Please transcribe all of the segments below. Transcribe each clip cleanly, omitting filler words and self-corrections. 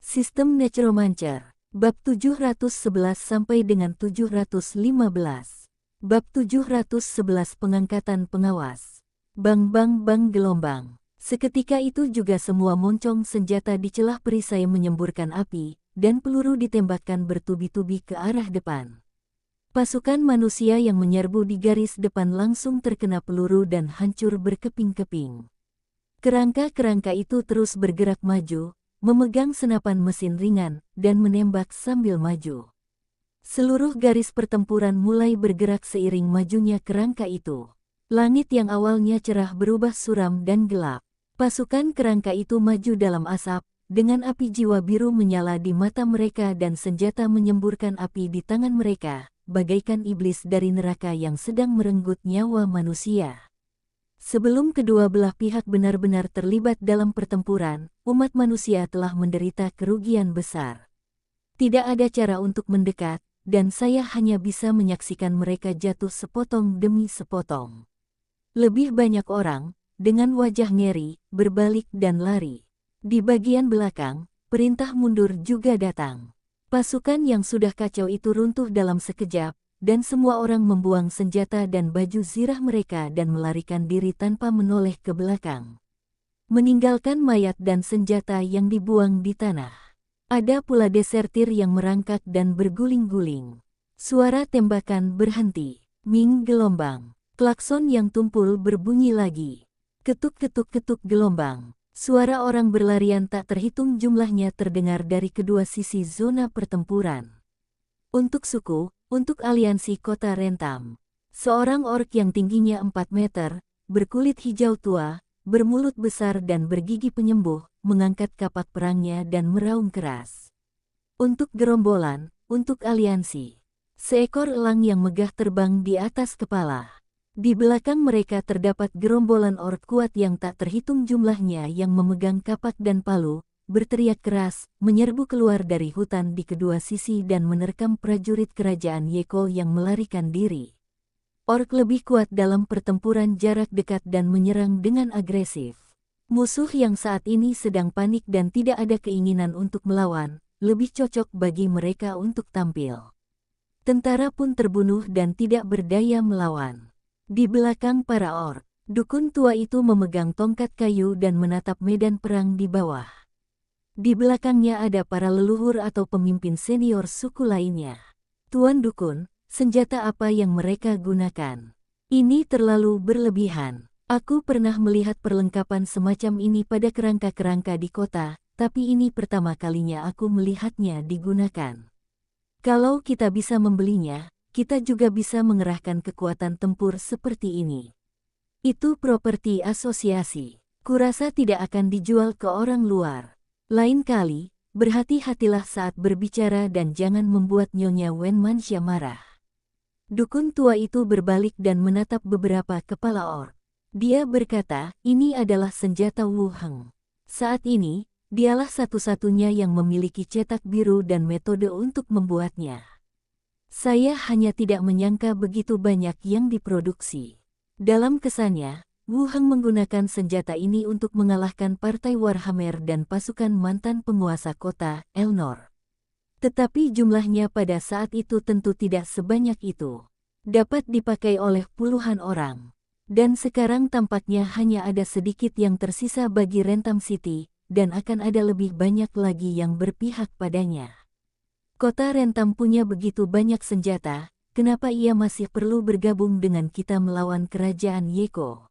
Sistem Necromancer. Bab 711 sampai dengan 715. Bab 711 Pengangkatan Pengawas. Bang bang bang gelombang. Seketika itu juga semua moncong senjata di celah perisai menyemburkan api, dan peluru ditembakkan bertubi-tubi ke arah depan. Pasukan manusia yang menyerbu di garis depan langsung terkena peluru dan hancur berkeping-keping. Kerangka-kerangka itu terus bergerak maju, memegang senapan mesin ringan, dan menembak sambil maju. Seluruh garis pertempuran mulai bergerak seiring majunya kerangka itu. Langit yang awalnya cerah berubah suram dan gelap. Pasukan kerangka itu maju dalam asap, dengan api jiwa biru menyala di mata mereka dan senjata menyemburkan api di tangan mereka, bagaikan iblis dari neraka yang sedang merenggut nyawa manusia. Sebelum kedua belah pihak benar-benar terlibat dalam pertempuran, umat manusia telah menderita kerugian besar. Tidak ada cara untuk mendekat, dan saya hanya bisa menyaksikan mereka jatuh sepotong demi sepotong. Lebih banyak orang, dengan wajah ngeri, berbalik dan lari. Di bagian belakang, perintah mundur juga datang. Pasukan yang sudah kacau itu runtuh dalam sekejap, dan semua orang membuang senjata dan baju zirah mereka dan melarikan diri tanpa menoleh ke belakang. Meninggalkan mayat dan senjata yang dibuang di tanah. Ada pula desertir yang merangkak dan berguling-guling. Suara tembakan berhenti. Ming gelombang. Klakson yang tumpul berbunyi lagi. Ketuk-ketuk-ketuk gelombang. Suara orang berlarian tak terhitung jumlahnya terdengar dari kedua sisi zona pertempuran. Untuk suku, untuk aliansi kota Rentam. Seorang orc yang tingginya 4 meter, berkulit hijau tua, bermulut besar dan bergigi penyembuh, mengangkat kapak perangnya dan meraung keras. Untuk gerombolan, untuk aliansi. Seekor elang yang megah terbang di atas kepala. Di belakang mereka terdapat gerombolan orc kuat yang tak terhitung jumlahnya yang memegang kapak dan palu, berteriak keras, menyerbu keluar dari hutan di kedua sisi dan menerkam prajurit kerajaan Yeko yang melarikan diri. Orc lebih kuat dalam pertempuran jarak dekat dan menyerang dengan agresif. Musuh yang saat ini sedang panik dan tidak ada keinginan untuk melawan, lebih cocok bagi mereka untuk tampil. Tentara pun terbunuh dan tidak berdaya melawan. Di belakang para orc, dukun tua itu memegang tongkat kayu dan menatap medan perang di bawah. Di belakangnya ada para leluhur atau pemimpin senior suku lainnya. Tuan Dukun, senjata apa yang mereka gunakan? Ini terlalu berlebihan. Aku pernah melihat perlengkapan semacam ini pada kerangka-kerangka di kota, tapi ini pertama kalinya aku melihatnya digunakan. Kalau kita bisa membelinya, kita juga bisa mengerahkan kekuatan tempur seperti ini. Itu properti asosiasi. Kurasa tidak akan dijual ke orang luar. Lain kali, berhati-hatilah saat berbicara dan jangan membuat Nyonya Wen Manxia marah. Dukun tua itu berbalik dan menatap beberapa kepala orc. Dia berkata, ini adalah senjata Wu Heng. Saat ini, dialah satu-satunya yang memiliki cetak biru dan metode untuk membuatnya. Saya hanya tidak menyangka begitu banyak yang diproduksi. Dalam kesannya, Wu Heng menggunakan senjata ini untuk mengalahkan partai Warhammer dan pasukan mantan penguasa kota, Elnor. Tetapi jumlahnya pada saat itu tentu tidak sebanyak itu. Dapat dipakai oleh puluhan orang. Dan sekarang tampaknya hanya ada sedikit yang tersisa bagi Rentam City, dan akan ada lebih banyak lagi yang berpihak padanya. Kota Rentam punya begitu banyak senjata, kenapa ia masih perlu bergabung dengan kita melawan kerajaan Yeko?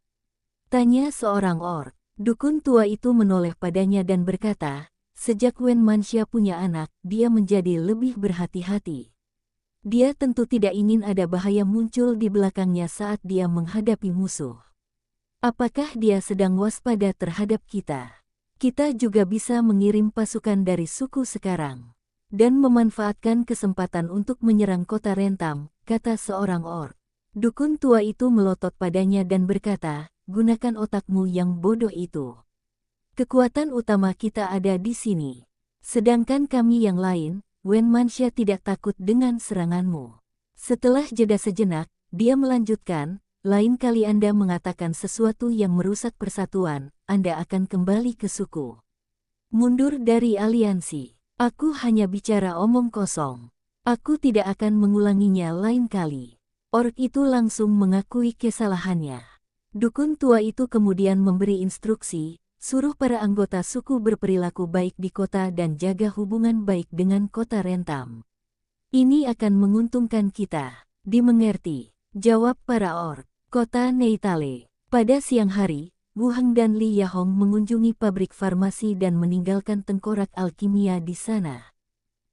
Tanya seorang orc. Dukun tua itu menoleh padanya dan berkata, sejak Wen Manxia punya anak, dia menjadi lebih berhati-hati. Dia tentu tidak ingin ada bahaya muncul di belakangnya saat dia menghadapi musuh. Apakah dia sedang waspada terhadap kita? Kita juga bisa mengirim pasukan dari suku sekarang. Dan memanfaatkan kesempatan untuk menyerang kota Rentam, kata seorang orc. Dukun tua itu melotot padanya dan berkata, gunakan otakmu yang bodoh itu. Kekuatan utama kita ada di sini. Sedangkan kami yang lain, Wen Manxia tidak takut dengan seranganmu. Setelah jeda sejenak, dia melanjutkan, lain kali Anda mengatakan sesuatu yang merusak persatuan, Anda akan kembali ke suku. Mundur dari aliansi. Aku hanya bicara omong kosong. Aku tidak akan mengulanginya lain kali. Ork itu langsung mengakui kesalahannya. Dukun tua itu kemudian memberi instruksi, suruh para anggota suku berperilaku baik di kota dan jaga hubungan baik dengan kota Rentam. Ini akan menguntungkan kita. Dimengerti, jawab para ork. Kota Neitale. Pada siang hari, Wu Heng dan Li Yahong mengunjungi pabrik farmasi dan meninggalkan tengkorak alkimia di sana.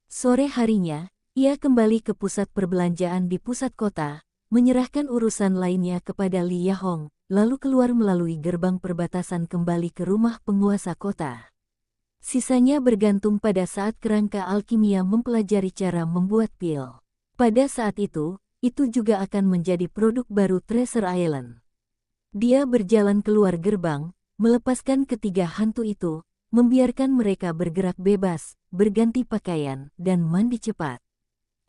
Sore harinya, ia kembali ke pusat perbelanjaan di pusat kota, menyerahkan urusan lainnya kepada Li Yahong, lalu keluar melalui gerbang perbatasan kembali ke rumah penguasa kota. Sisanya bergantung pada saat kerangka alkimia mempelajari cara membuat pil. Pada saat itu juga akan menjadi produk baru Treasure Island. Dia berjalan keluar gerbang, melepaskan ketiga hantu itu, membiarkan mereka bergerak bebas, berganti pakaian, dan mandi cepat.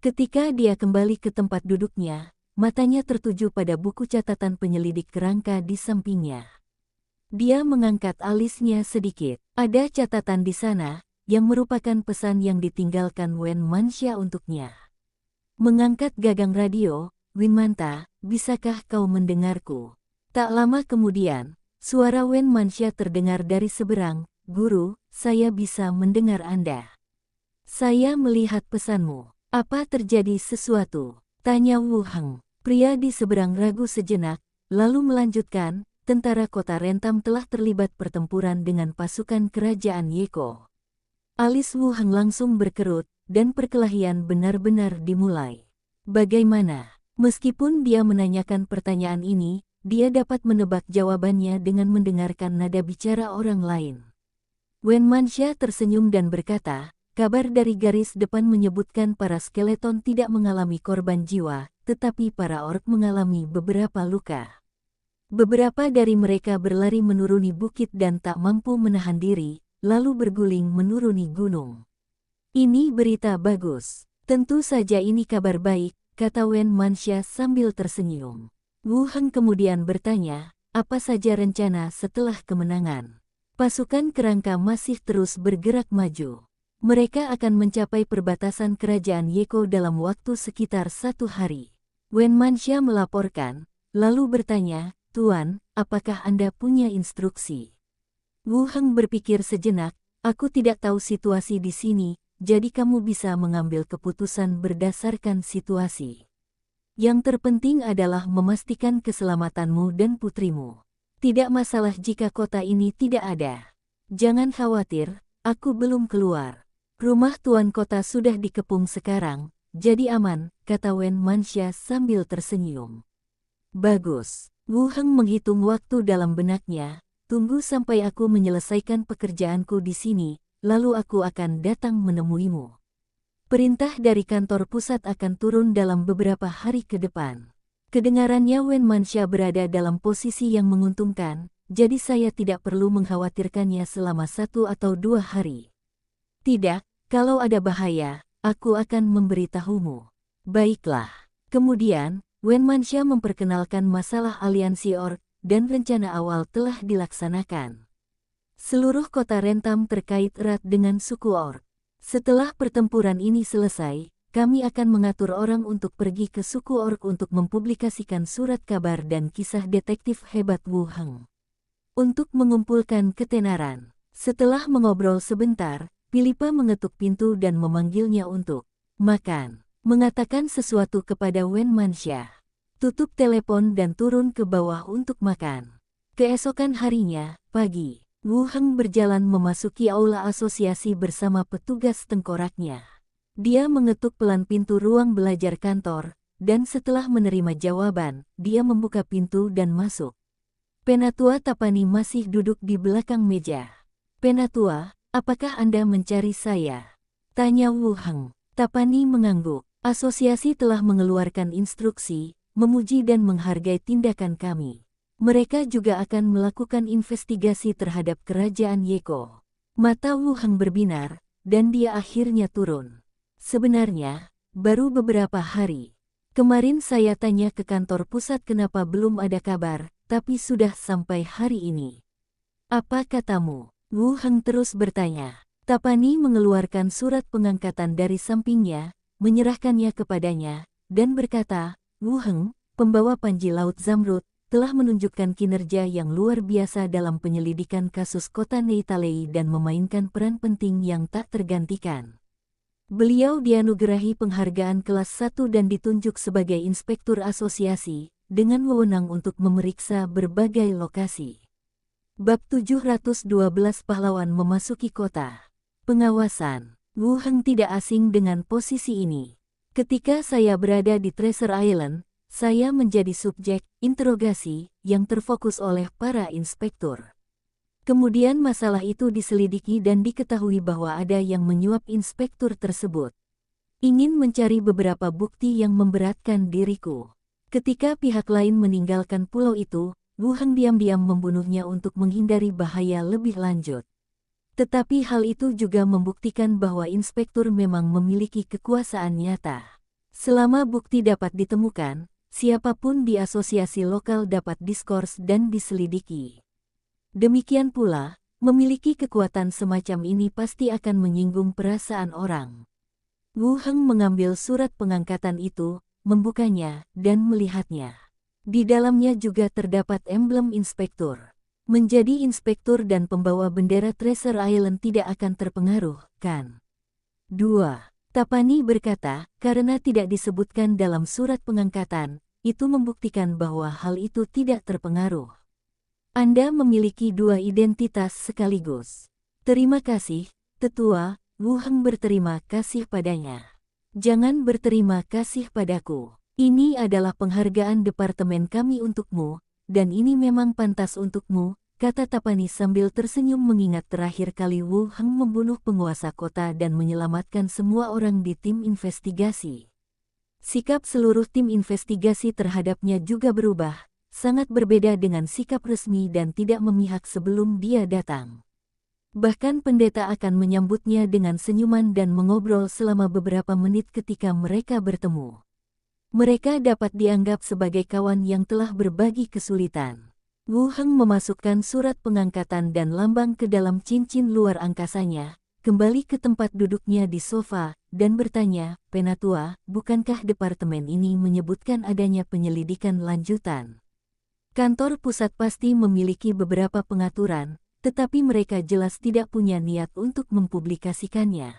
Ketika dia kembali ke tempat duduknya, matanya tertuju pada buku catatan penyelidik kerangka di sampingnya. Dia mengangkat alisnya sedikit. Ada catatan di sana, yang merupakan pesan yang ditinggalkan Wen Manxia untuknya. Mengangkat gagang radio, Winmanta, bisakah kau mendengarku? Tak lama kemudian, suara Wen Manxia terdengar dari seberang. Guru, saya bisa mendengar Anda. Saya melihat pesanmu. Apa terjadi sesuatu? Tanya Wu Heng. Pria di seberang ragu sejenak, lalu melanjutkan, tentara kota Rentam telah terlibat pertempuran dengan pasukan kerajaan Yeko. Alis Wu Heng langsung berkerut, dan perkelahian benar-benar dimulai. Bagaimana? Meskipun dia menanyakan pertanyaan ini, dia dapat menebak jawabannya dengan mendengarkan nada bicara orang lain. Wen Manxia tersenyum dan berkata, kabar dari garis depan menyebutkan para skeleton tidak mengalami korban jiwa, tetapi para ork mengalami beberapa luka. Beberapa dari mereka berlari menuruni bukit dan tak mampu menahan diri, lalu berguling menuruni gunung. Ini berita bagus. Tentu saja ini kabar baik, kata Wen Manxia sambil tersenyum. Wu Heng kemudian bertanya, apa saja rencana setelah kemenangan? Pasukan kerangka masih terus bergerak maju. Mereka akan mencapai perbatasan kerajaan Yeko dalam waktu sekitar 1 hari. Wen Manxia melaporkan, lalu bertanya, Tuan, apakah Anda punya instruksi? Wu Heng berpikir sejenak, aku tidak tahu situasi di sini, jadi kamu bisa mengambil keputusan berdasarkan situasi. Yang terpenting adalah memastikan keselamatanmu dan putrimu. Tidak masalah jika kota ini tidak ada. Jangan khawatir, aku belum keluar. Rumah tuan kota sudah dikepung sekarang, jadi aman, kata Wen Manxia sambil tersenyum. Bagus. Wu Heng menghitung waktu dalam benaknya, tunggu sampai aku menyelesaikan pekerjaanku di sini, lalu aku akan datang menemuimu. Perintah dari kantor pusat akan turun dalam beberapa hari ke depan. Kedengarannya Wen Manxia berada dalam posisi yang menguntungkan, jadi saya tidak perlu mengkhawatirkannya selama 1 atau 2 hari. Tidak, kalau ada bahaya, aku akan memberitahumu. Baiklah. Kemudian, Wen Manxia memperkenalkan masalah aliansi ork, dan rencana awal telah dilaksanakan. Seluruh kota Rentam terkait erat dengan suku ork. Setelah pertempuran ini selesai, kami akan mengatur orang untuk pergi ke suku ork untuk mempublikasikan surat kabar dan kisah detektif hebat Wu Heng. Untuk mengumpulkan ketenaran. Setelah mengobrol sebentar, Philippa mengetuk pintu dan memanggilnya untuk makan. Mengatakan sesuatu kepada Wen Manxia. Tutup telepon dan turun ke bawah untuk makan. Keesokan harinya, pagi, Wu Heng berjalan memasuki aula asosiasi bersama petugas tengkoraknya. Dia mengetuk pelan pintu ruang belajar kantor, dan setelah menerima jawaban, dia membuka pintu dan masuk. Penatua Tapani masih duduk di belakang meja. Penatua, apakah Anda mencari saya? Tanya Wu Heng. Tapani mengangguk. Asosiasi telah mengeluarkan instruksi, memuji dan menghargai tindakan kami. Mereka juga akan melakukan investigasi terhadap kerajaan Yeko. Mata Wu Heng berbinar, dan dia akhirnya turun. Sebenarnya, baru beberapa hari. Kemarin saya tanya ke kantor pusat kenapa belum ada kabar, tapi sudah sampai hari ini. Apa katamu? Wu Heng terus bertanya. Tapani mengeluarkan surat pengangkatan dari sampingnya, menyerahkannya kepadanya, dan berkata, Wu Heng, pembawa Panji Laut Zamrud, telah menunjukkan kinerja yang luar biasa dalam penyelidikan kasus kota Neitalei dan memainkan peran penting yang tak tergantikan. Beliau dianugerahi penghargaan kelas 1 dan ditunjuk sebagai inspektur asosiasi, dengan wewenang untuk memeriksa berbagai lokasi. Bab 712 Pahlawan memasuki kota. Pengawasan. Wu Heng tidak asing dengan posisi ini. Ketika saya berada di Treasure Island, saya menjadi subjek interogasi yang terfokus oleh para inspektur. Kemudian masalah itu diselidiki dan diketahui bahwa ada yang menyuap inspektur tersebut. Ingin mencari beberapa bukti yang memberatkan diriku. Ketika pihak lain meninggalkan pulau itu, Wu Heng diam-diam membunuhnya untuk menghindari bahaya lebih lanjut. Tetapi hal itu juga membuktikan bahwa inspektur memang memiliki kekuasaan nyata. Selama bukti dapat ditemukan, siapapun di asosiasi lokal dapat diskors dan diselidiki. Demikian pula, memiliki kekuatan semacam ini pasti akan menyinggung perasaan orang. Wu Heng mengambil surat pengangkatan itu, membukanya, dan melihatnya. Di dalamnya juga terdapat emblem inspektur. Menjadi inspektur dan pembawa bendera Treasure Island tidak akan terpengaruh, kan? 2. Tapani berkata, karena tidak disebutkan dalam surat pengangkatan, itu membuktikan bahwa hal itu tidak terpengaruh. Anda memiliki dua identitas sekaligus. Terima kasih, Tetua. Wu Heng berterima kasih padanya. Jangan berterima kasih padaku. Ini adalah penghargaan departemen kami untukmu, dan ini memang pantas untukmu, kata Tapani sambil tersenyum mengingat terakhir kali Wu Heng membunuh penguasa kota dan menyelamatkan semua orang di tim investigasi. Sikap seluruh tim investigasi terhadapnya juga berubah. Sangat berbeda dengan sikap resmi dan tidak memihak sebelum dia datang. Bahkan pendeta akan menyambutnya dengan senyuman dan mengobrol selama beberapa menit ketika mereka bertemu. Mereka dapat dianggap sebagai kawan yang telah berbagi kesulitan. Wu Heng memasukkan surat pengangkatan dan lambang ke dalam cincin luar angkasanya, kembali ke tempat duduknya di sofa, dan bertanya, Penatua, bukankah departemen ini menyebutkan adanya penyelidikan lanjutan? Kantor pusat pasti memiliki beberapa pengaturan, tetapi mereka jelas tidak punya niat untuk mempublikasikannya.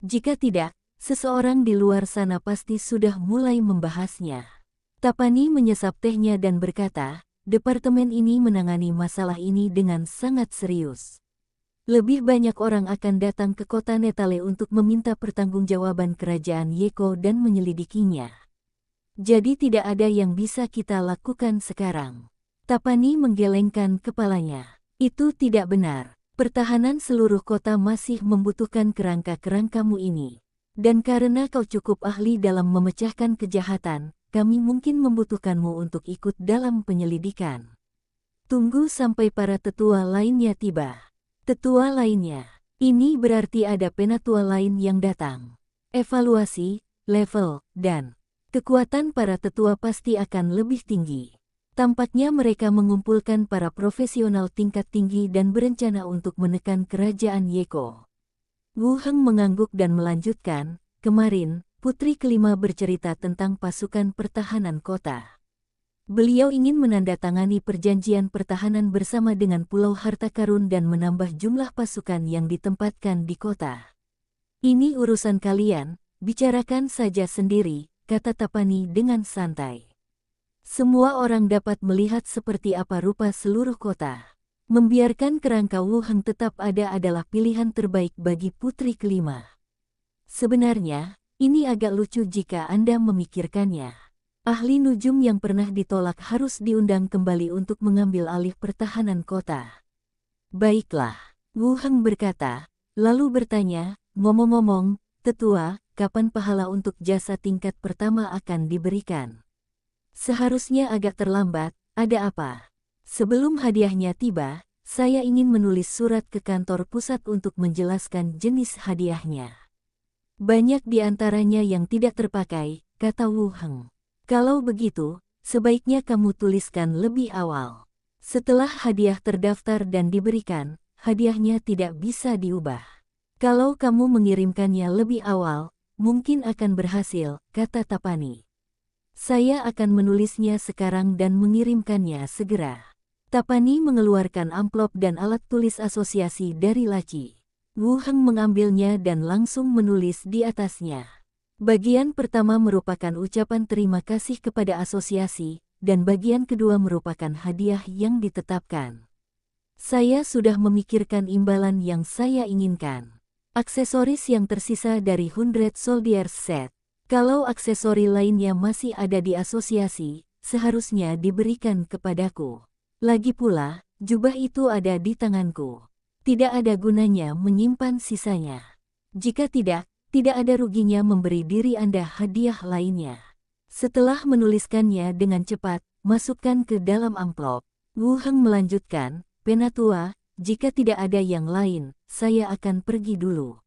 Jika tidak, seseorang di luar sana pasti sudah mulai membahasnya. Tapani menyesap tehnya dan berkata, departemen ini menangani masalah ini dengan sangat serius. Lebih banyak orang akan datang ke kota Netale untuk meminta pertanggungjawaban kerajaan Yeko dan menyelidikinya. Jadi tidak ada yang bisa kita lakukan sekarang. Tapani menggelengkan kepalanya. Itu tidak benar. Pertahanan seluruh kota masih membutuhkan kerangka-kerangkamu ini. Dan karena kau cukup ahli dalam memecahkan kejahatan, kami mungkin membutuhkanmu untuk ikut dalam penyelidikan. Tunggu sampai para tetua lainnya tiba. Tetua lainnya. Ini berarti ada penatua lain yang datang. Evaluasi, level, dan kekuatan para tetua pasti akan lebih tinggi. Tampaknya mereka mengumpulkan para profesional tingkat tinggi dan berencana untuk menekan kerajaan Yeko. Wu Heng mengangguk dan melanjutkan, kemarin, putri kelima bercerita tentang pasukan pertahanan kota. Beliau ingin menandatangani perjanjian pertahanan bersama dengan Pulau Harta Karun dan menambah jumlah pasukan yang ditempatkan di kota. Ini urusan kalian, bicarakan saja sendiri, kata Tapani dengan santai. Semua orang dapat melihat seperti apa rupa seluruh kota. Membiarkan kerangka Wu Heng tetap ada adalah pilihan terbaik bagi putri kelima. Sebenarnya, ini agak lucu jika Anda memikirkannya. Ahli nujum yang pernah ditolak harus diundang kembali untuk mengambil alih pertahanan kota. Baiklah, Wu Heng berkata, lalu bertanya, ngomong-ngomong, Tetua, kapan pahala untuk jasa tingkat pertama akan diberikan? Seharusnya agak terlambat, ada apa? Sebelum hadiahnya tiba, saya ingin menulis surat ke kantor pusat untuk menjelaskan jenis hadiahnya. Banyak di antaranya yang tidak terpakai, kata Wu Heng. Kalau begitu, sebaiknya kamu tuliskan lebih awal. Setelah hadiah terdaftar dan diberikan, hadiahnya tidak bisa diubah. Kalau kamu mengirimkannya lebih awal, mungkin akan berhasil, kata Tapani. Saya akan menulisnya sekarang dan mengirimkannya segera. Tapani mengeluarkan amplop dan alat tulis asosiasi dari laci. Wu Heng mengambilnya dan langsung menulis di atasnya. Bagian pertama merupakan ucapan terima kasih kepada asosiasi, dan bagian kedua merupakan hadiah yang ditetapkan. Saya sudah memikirkan imbalan yang saya inginkan. Aksesoris yang tersisa dari 100 Soldiers Set. Kalau aksesori lainnya masih ada di asosiasi, seharusnya diberikan kepadaku. Lagi pula, jubah itu ada di tanganku. Tidak ada gunanya menyimpan sisanya. Jika tidak ada ruginya memberi diri Anda hadiah lainnya. Setelah menuliskannya dengan cepat, masukkan ke dalam amplop. Wu Heng melanjutkan, Penatua, jika tidak ada yang lain, saya akan pergi dulu.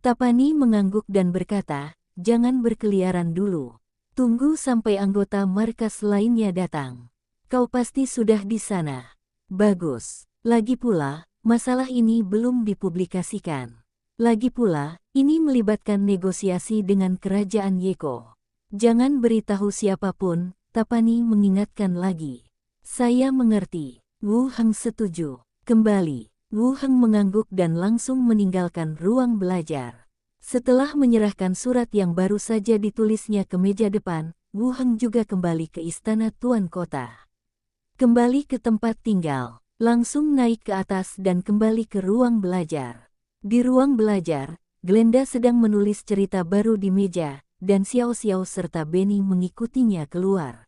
Tapani mengangguk dan berkata, jangan berkeliaran dulu. Tunggu sampai anggota markas lainnya datang. Kau pasti sudah di sana. Bagus. Lagi pula, masalah ini belum dipublikasikan. Lagi pula, ini melibatkan negosiasi dengan kerajaan Yeko. Jangan beritahu siapapun, Tapani mengingatkan lagi. Saya mengerti. Wu Heng setuju. Kembali, Wu Heng mengangguk dan langsung meninggalkan ruang belajar. Setelah menyerahkan surat yang baru saja ditulisnya ke meja depan, Wu Heng juga kembali ke istana Tuan Kota. Kembali ke tempat tinggal, langsung naik ke atas dan kembali ke ruang belajar. Di ruang belajar, Glenda sedang menulis cerita baru di meja, dan Xiao Xiao serta Benny mengikutinya keluar.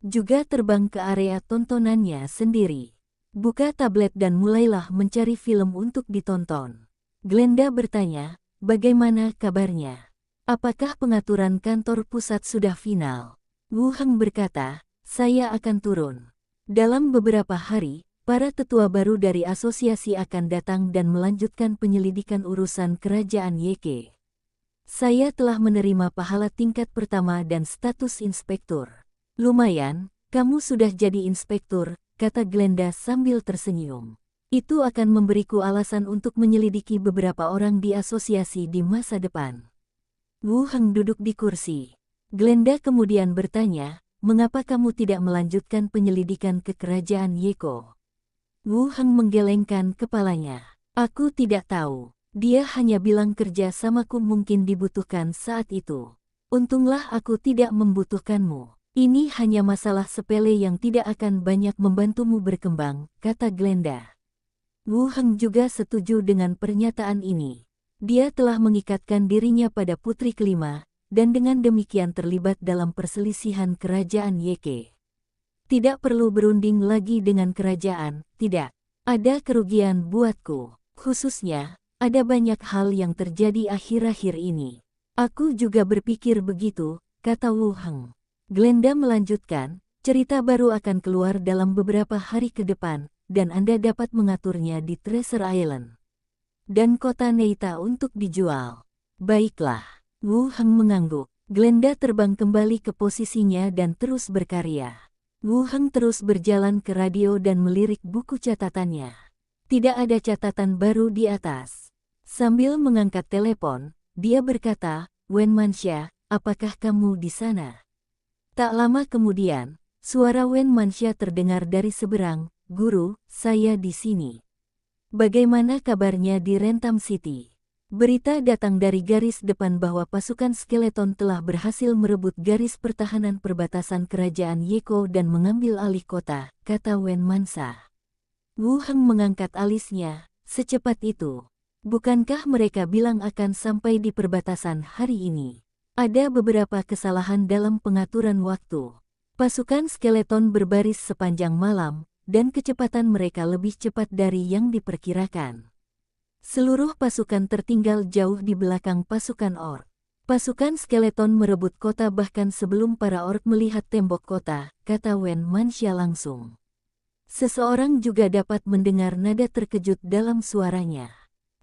Juga terbang ke area tontonannya sendiri. Buka tablet dan mulailah mencari film untuk ditonton. Glenda bertanya, bagaimana kabarnya? Apakah pengaturan kantor pusat sudah final? Wu Heng berkata, saya akan turun. Dalam beberapa hari, para tetua baru dari asosiasi akan datang dan melanjutkan penyelidikan urusan kerajaan Yeke. Saya telah menerima pahala tingkat pertama dan status inspektur. Lumayan, kamu sudah jadi inspektur, kata Glenda sambil tersenyum. Itu akan memberiku alasan untuk menyelidiki beberapa orang di asosiasi di masa depan. Wu Heng duduk di kursi. Glenda kemudian bertanya, mengapa kamu tidak melanjutkan penyelidikan ke kerajaan Yeko? Wu Heng menggelengkan kepalanya. Aku tidak tahu. Dia hanya bilang kerja samaku mungkin dibutuhkan saat itu. Untunglah aku tidak membutuhkanmu. Ini hanya masalah sepele yang tidak akan banyak membantumu berkembang, kata Glenda. Wu Heng juga setuju dengan pernyataan ini. Dia telah mengikatkan dirinya pada putri kelima, dan dengan demikian terlibat dalam perselisihan kerajaan Yeke. Tidak perlu berunding lagi dengan kerajaan, tidak. Ada kerugian buatku. Khususnya, ada banyak hal yang terjadi akhir-akhir ini. Aku juga berpikir begitu, kata Wu Heng. Glenda melanjutkan, cerita baru akan keluar dalam beberapa hari ke depan, dan Anda dapat mengaturnya di Treasure Island dan kota Neita untuk dijual. Baiklah, Wu Heng mengangguk. Glenda terbang kembali ke posisinya dan terus berkarya. Wu Heng terus berjalan ke radio dan melirik buku catatannya. Tidak ada catatan baru di atas. Sambil mengangkat telepon, dia berkata, Wen Manxia, apakah kamu di sana? Tak lama kemudian, suara Wen Manxia terdengar dari seberang, Guru, saya di sini. Bagaimana kabarnya di Rentam City? Berita datang dari garis depan bahwa pasukan skeleton telah berhasil merebut garis pertahanan perbatasan kerajaan Yeko dan mengambil alih kota, kata Wen Mansa. Wu Heng mengangkat alisnya, secepat itu. Bukankah mereka bilang akan sampai di perbatasan hari ini? Ada beberapa kesalahan dalam pengaturan waktu. Pasukan skeleton berbaris sepanjang malam, dan kecepatan mereka lebih cepat dari yang diperkirakan. Seluruh pasukan tertinggal jauh di belakang pasukan orc. Pasukan skeleton merebut kota bahkan sebelum para orc melihat tembok kota, kata Wen Manxia langsung. Seseorang juga dapat mendengar nada terkejut dalam suaranya.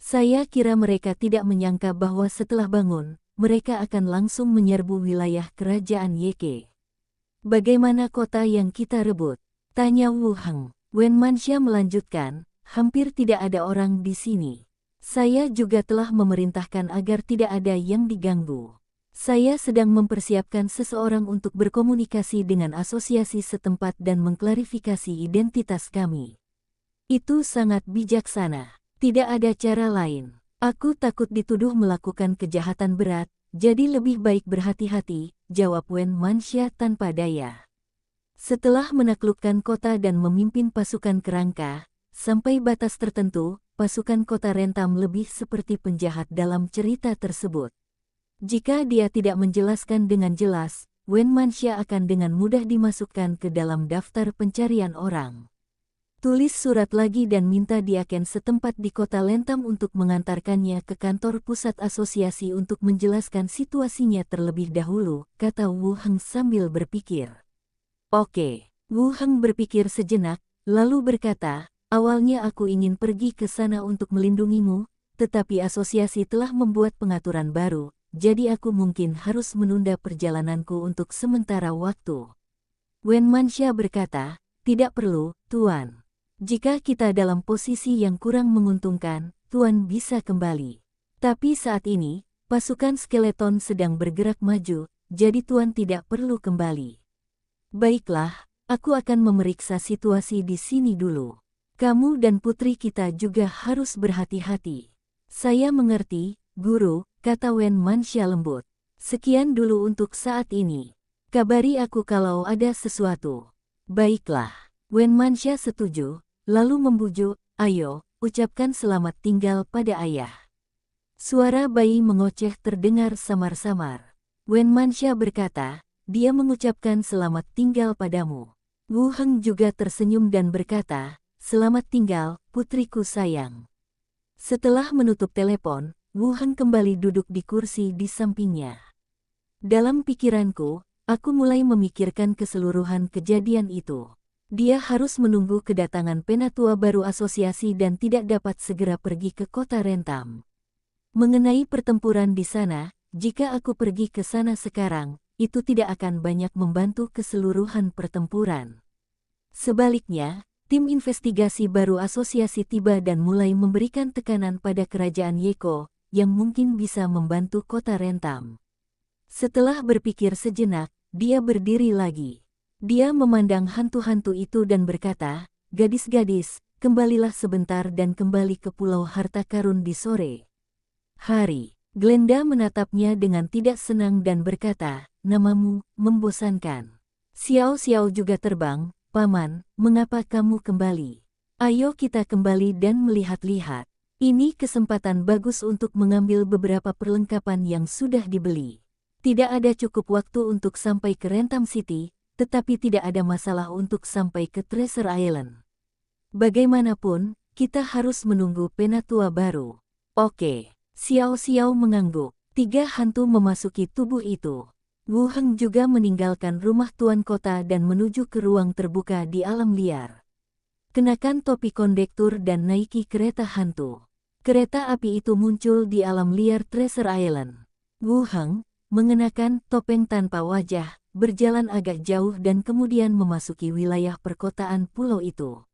Saya kira mereka tidak menyangka bahwa setelah bangun, mereka akan langsung menyerbu wilayah kerajaan Yeke. Bagaimana kota yang kita rebut? Tanya Wu Heng. Wen Manxia melanjutkan, hampir tidak ada orang di sini. Saya juga telah memerintahkan agar tidak ada yang diganggu. Saya sedang mempersiapkan seseorang untuk berkomunikasi dengan asosiasi setempat dan mengklarifikasi identitas kami. Itu sangat bijaksana. Tidak ada cara lain. Aku takut dituduh melakukan kejahatan berat, jadi lebih baik berhati-hati, jawab Wen Manxia tanpa daya. Setelah menaklukkan kota dan memimpin pasukan kerangka, sampai batas tertentu, pasukan kota Rentam lebih seperti penjahat dalam cerita tersebut. Jika dia tidak menjelaskan dengan jelas, Wen Manxia akan dengan mudah dimasukkan ke dalam daftar pencarian orang. Tulis surat lagi dan minta di agen setempat di kota Lentam untuk mengantarkannya ke kantor pusat asosiasi untuk menjelaskan situasinya terlebih dahulu, kata Wu Heng sambil berpikir. Oke, Wu Heng berpikir sejenak, lalu berkata, awalnya aku ingin pergi ke sana untuk melindungimu, tetapi asosiasi telah membuat pengaturan baru, jadi aku mungkin harus menunda perjalananku untuk sementara waktu. Wen Manxia berkata, tidak perlu, Tuan. Jika kita dalam posisi yang kurang menguntungkan, Tuan bisa kembali. Tapi saat ini, pasukan skeleton sedang bergerak maju, jadi Tuan tidak perlu kembali. Baiklah, aku akan memeriksa situasi di sini dulu. Kamu dan putri kita juga harus berhati-hati. Saya mengerti, Guru, kata Wen Manxia lembut. Sekian dulu untuk saat ini. Kabari aku kalau ada sesuatu. Baiklah, Wen Manxia setuju. Lalu membujuk, ayo, ucapkan selamat tinggal pada ayah. Suara bayi mengoceh terdengar samar-samar. Wen Manxia berkata, dia mengucapkan selamat tinggal padamu. Wu Heng juga tersenyum dan berkata, selamat tinggal, putriku sayang. Setelah menutup telepon, Wu Heng kembali duduk di kursi di sampingnya. Dalam pikiranku, aku mulai memikirkan keseluruhan kejadian itu. Dia harus menunggu kedatangan penatua baru asosiasi dan tidak dapat segera pergi ke kota Rentam. Mengenai pertempuran di sana, jika aku pergi ke sana sekarang, itu tidak akan banyak membantu keseluruhan pertempuran. Sebaliknya, tim investigasi baru asosiasi tiba dan mulai memberikan tekanan pada kerajaan Yeko, yang mungkin bisa membantu kota Rentam. Setelah berpikir sejenak, dia berdiri lagi. Dia memandang hantu-hantu itu dan berkata, gadis-gadis, kembalilah sebentar dan kembali ke Pulau Harta Karun di sore hari. Glenda menatapnya dengan tidak senang dan berkata, namamu membosankan. Xiao Xiao juga terbang, Paman, mengapa kamu kembali? Ayo kita kembali dan melihat-lihat. Ini kesempatan bagus untuk mengambil beberapa perlengkapan yang sudah dibeli. Tidak ada cukup waktu untuk sampai ke Rentam City, tetapi tidak ada masalah untuk sampai ke Treasure Island. Bagaimanapun, kita harus menunggu penatua baru. Oke, Xiao Xiao mengangguk. 3 hantu memasuki tubuh itu. Wu Heng juga meninggalkan rumah tuan kota dan menuju ke ruang terbuka di alam liar. Kenakan topi kondektur dan naiki kereta hantu. Kereta api itu muncul di alam liar Treasure Island. Wu Heng, mengenakan topeng tanpa wajah, berjalan agak jauh dan kemudian memasuki wilayah perkotaan pulau itu.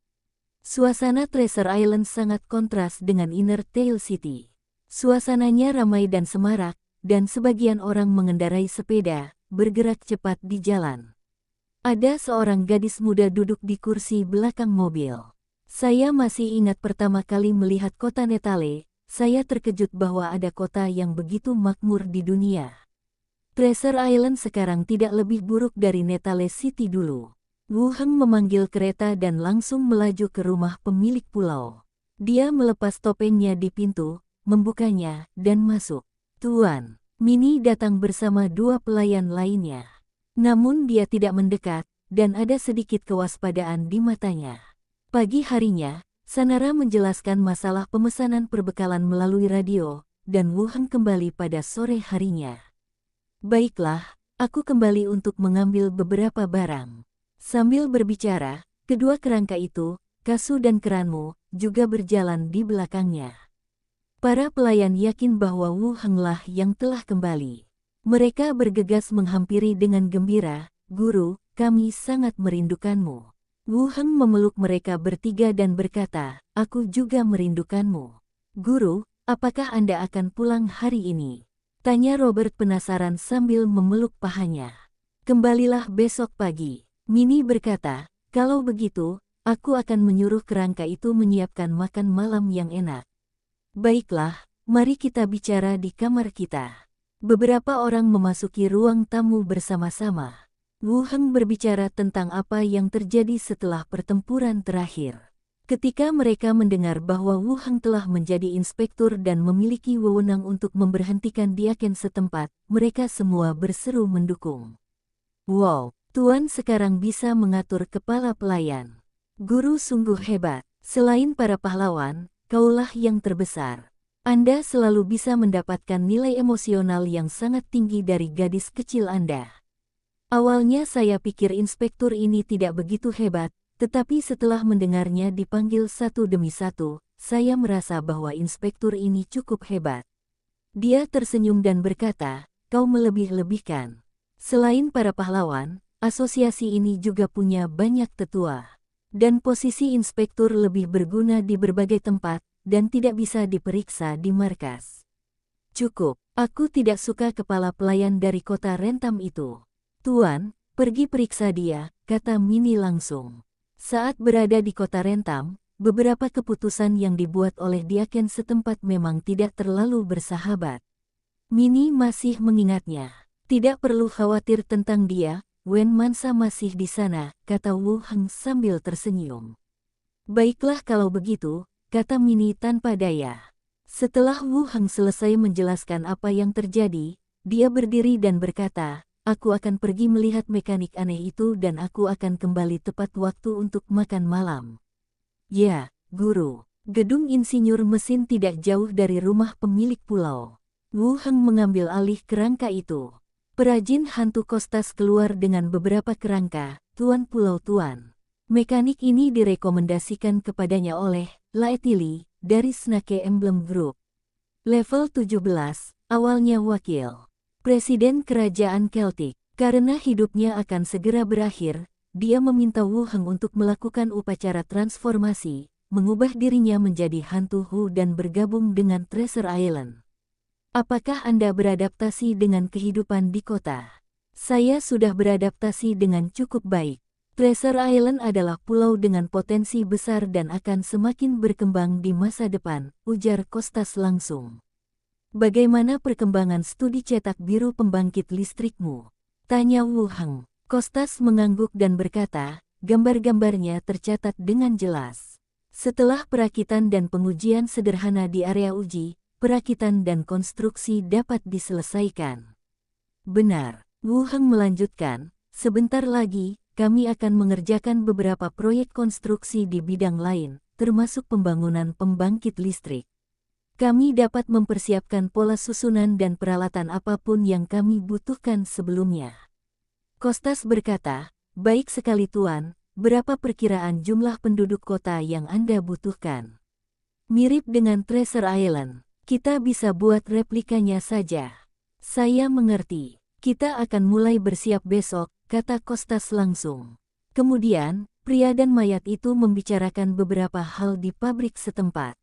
Suasana Treasure Island sangat kontras dengan Inner Tail City. Suasananya ramai dan semarak, dan sebagian orang mengendarai sepeda, bergerak cepat di jalan. Ada seorang gadis muda duduk di kursi belakang mobil. Saya masih ingat pertama kali melihat kota Netale, saya terkejut bahwa ada kota yang begitu makmur di dunia. Treasure Island sekarang tidak lebih buruk dari Netale City dulu. Wu Heng memanggil kereta dan langsung melaju ke rumah pemilik pulau. Dia melepas topengnya di pintu, membukanya, dan masuk. Tuan, Minnie datang bersama 2 pelayan lainnya. Namun dia tidak mendekat, dan ada sedikit kewaspadaan di matanya. Pagi harinya, Sanara menjelaskan masalah pemesanan perbekalan melalui radio, dan Wu Heng kembali pada sore harinya. Baiklah, aku kembali untuk mengambil beberapa barang. Sambil berbicara, kedua kerangka itu, Kasu dan Keranmu, juga berjalan di belakangnya. Para pelayan yakin bahwa Wu Heng lah yang telah kembali. Mereka bergegas menghampiri dengan gembira, Guru, kami sangat merindukanmu. Wu Heng memeluk mereka bertiga dan berkata, aku juga merindukanmu. Guru, apakah Anda akan pulang hari ini? Tanya Robert penasaran sambil memeluk pahanya. Kembalilah besok pagi. Minnie berkata, kalau begitu, aku akan menyuruh kerangka itu menyiapkan makan malam yang enak. Baiklah, mari kita bicara di kamar kita. Beberapa orang memasuki ruang tamu bersama-sama. Wu Heng berbicara tentang apa yang terjadi setelah pertempuran terakhir. Ketika mereka mendengar bahwa Wu Heng telah menjadi inspektur dan memiliki wewenang untuk memberhentikan diaken setempat, mereka semua berseru mendukung. Wow, Tuan sekarang bisa mengatur kepala pelayan. Guru sungguh hebat. Selain para pahlawan, kaulah yang terbesar. Anda selalu bisa mendapatkan nilai emosional yang sangat tinggi dari gadis kecil Anda. Awalnya saya pikir inspektur ini tidak begitu hebat, tetapi setelah mendengarnya dipanggil satu demi satu, saya merasa bahwa inspektur ini cukup hebat. Dia tersenyum dan berkata, kau melebih-lebihkan. Selain para pahlawan, asosiasi ini juga punya banyak tetua. Dan posisi inspektur lebih berguna di berbagai tempat, dan tidak bisa diperiksa di markas. Cukup, aku tidak suka kepala pelayan dari kota Rentam itu. Tuan, pergi periksa dia, kata Minnie langsung. Saat berada di kota Rentam, beberapa keputusan yang dibuat oleh diaken setempat memang tidak terlalu bersahabat. Minnie masih mengingatnya. Tidak perlu khawatir tentang dia, Wen Mansa masih di sana, kata Wu Heng sambil tersenyum. Baiklah kalau begitu, kata Minnie tanpa daya. Setelah Wu Heng selesai menjelaskan apa yang terjadi, dia berdiri dan berkata, aku akan pergi melihat mekanik aneh itu dan aku akan kembali tepat waktu untuk makan malam. Ya, Guru. Gedung insinyur mesin tidak jauh dari rumah pemilik pulau. Wu Heng mengambil alih kerangka itu. Perajin hantu Kostas keluar dengan beberapa kerangka, Tuan Pulau Tuan. Mekanik ini direkomendasikan kepadanya oleh Laetili dari Snake Emblem Group. Level 17, awalnya wakil Presiden Kerajaan Celtic. Karena hidupnya akan segera berakhir, dia meminta Wu Heng untuk melakukan upacara transformasi, mengubah dirinya menjadi hantu Hu dan bergabung dengan Treasure Island. Apakah Anda beradaptasi dengan kehidupan di kota? Saya sudah beradaptasi dengan cukup baik. Treasure Island adalah pulau dengan potensi besar dan akan semakin berkembang di masa depan, ujar Kostas langsung. Bagaimana perkembangan studi cetak biru pembangkit listrikmu? Tanya Wu Heng. Kostas mengangguk dan berkata, gambar-gambarnya tercatat dengan jelas. Setelah perakitan dan pengujian sederhana di area uji, perakitan dan konstruksi dapat diselesaikan. Benar, Wu Heng melanjutkan, sebentar lagi, kami akan mengerjakan beberapa proyek konstruksi di bidang lain, termasuk pembangunan pembangkit listrik. Kami dapat mempersiapkan pola susunan dan peralatan apapun yang kami butuhkan sebelumnya. Kostas berkata, baik sekali Tuan, berapa perkiraan jumlah penduduk kota yang Anda butuhkan? Mirip dengan Treasure Island, kita bisa buat replikanya saja. Saya mengerti, kita akan mulai bersiap besok, kata Kostas langsung. Kemudian, pria dan mayat itu membicarakan beberapa hal di pabrik setempat.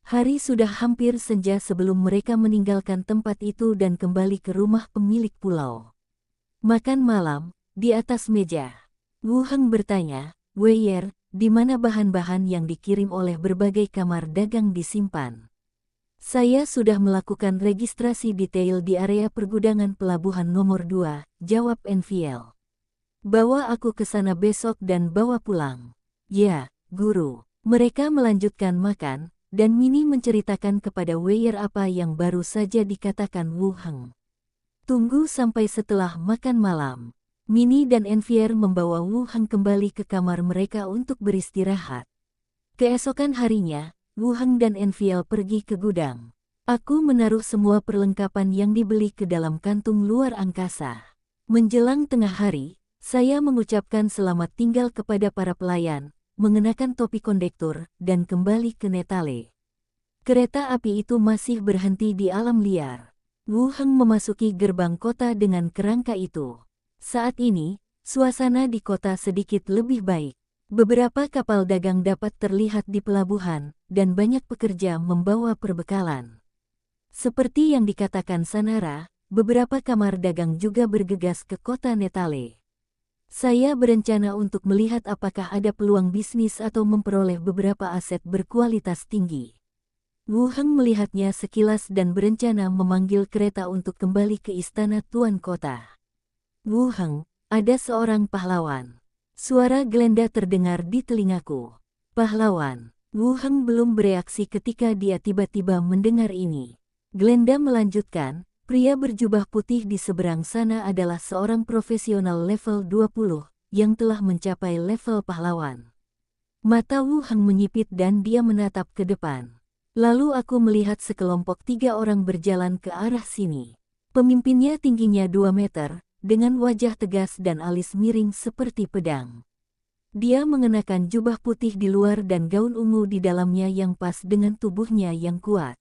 Hari sudah hampir senja sebelum mereka meninggalkan tempat itu dan kembali ke rumah pemilik pulau. Makan malam, di atas meja. Wu Heng bertanya, Weyer, di mana bahan-bahan yang dikirim oleh berbagai kamar dagang disimpan? Saya sudah melakukan registrasi detail di area pergudangan pelabuhan nomor 2, jawab Enfiel. Bawa aku ke sana besok dan bawa pulang. Ya, Guru. Mereka melanjutkan makan, dan Minnie menceritakan kepada Weyer apa yang baru saja dikatakan Wu Heng. Tunggu sampai setelah makan malam. Minnie dan Enfier membawa Wu Heng kembali ke kamar mereka untuk beristirahat. Keesokan harinya, Wu Heng dan Enfiel pergi ke gudang. Aku menaruh semua perlengkapan yang dibeli ke dalam kantung luar angkasa. Menjelang tengah hari, saya mengucapkan selamat tinggal kepada para pelayan, mengenakan topi kondektur, dan kembali ke Netale. Kereta api itu masih berhenti di alam liar. Wu Heng memasuki gerbang kota dengan kerangka itu. Saat ini, suasana di kota sedikit lebih baik. Beberapa kapal dagang dapat terlihat di pelabuhan, dan banyak pekerja membawa perbekalan. Seperti yang dikatakan Sanara, beberapa kamar dagang juga bergegas ke kota Netale. Saya berencana untuk melihat apakah ada peluang bisnis atau memperoleh beberapa aset berkualitas tinggi. Wu Heng melihatnya sekilas dan berencana memanggil kereta untuk kembali ke istana tuan kota. Wu Heng, ada seorang pahlawan. Suara Glenda terdengar di telingaku. Pahlawan. Wu Heng belum bereaksi ketika dia tiba-tiba mendengar ini. Glenda melanjutkan, pria berjubah putih di seberang sana adalah seorang profesional level 20 yang telah mencapai level pahlawan. Mata Wu Heng menyipit dan dia menatap ke depan. Lalu aku melihat sekelompok 3 orang berjalan ke arah sini. Pemimpinnya tingginya 2 meter, dengan wajah tegas dan alis miring seperti pedang. Dia mengenakan jubah putih di luar dan gaun ungu di dalamnya yang pas dengan tubuhnya yang kuat.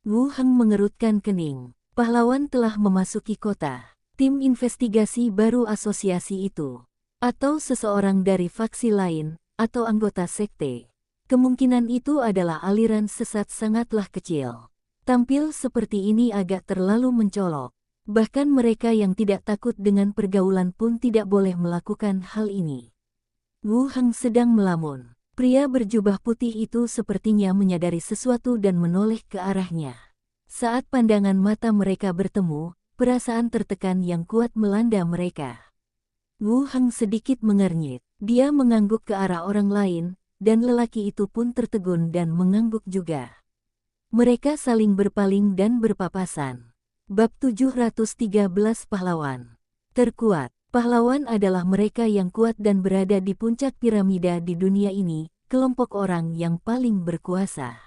Wu Heng mengerutkan kening. Pahlawan telah memasuki kota. Tim investigasi baru asosiasi itu. Atau seseorang dari faksi lain, atau anggota sekte. Kemungkinan itu adalah aliran sesat sangatlah kecil. Tampil seperti ini agak terlalu mencolok. Bahkan mereka yang tidak takut dengan pergaulan pun tidak boleh melakukan hal ini. Wu Heng sedang melamun. Pria berjubah putih itu sepertinya menyadari sesuatu dan menoleh ke arahnya. Saat pandangan mata mereka bertemu, perasaan tertekan yang kuat melanda mereka. Wu Heng sedikit mengernyit. Dia mengangguk ke arah orang lain, dan lelaki itu pun tertegun dan mengangguk juga. Mereka saling berpaling dan berpapasan. Bab 713 Pahlawan. Terkuat. Pahlawan adalah mereka yang kuat dan berada di puncak piramida di dunia ini, kelompok orang yang paling berkuasa.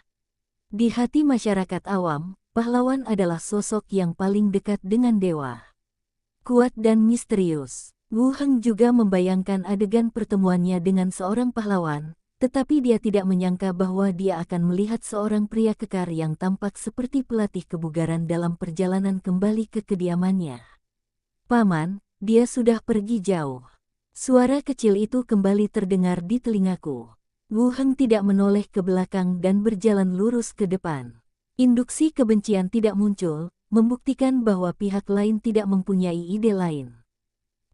Di hati masyarakat awam, pahlawan adalah sosok yang paling dekat dengan dewa. Kuat dan misterius. Wu Heng juga membayangkan adegan pertemuannya dengan seorang pahlawan, tetapi dia tidak menyangka bahwa dia akan melihat seorang pria kekar yang tampak seperti pelatih kebugaran dalam perjalanan kembali ke kediamannya. Paman, dia sudah pergi jauh. Suara kecil itu kembali terdengar di telingaku. Wu Heng tidak menoleh ke belakang dan berjalan lurus ke depan. Induksi kebencian tidak muncul, membuktikan bahwa pihak lain tidak mempunyai ide lain.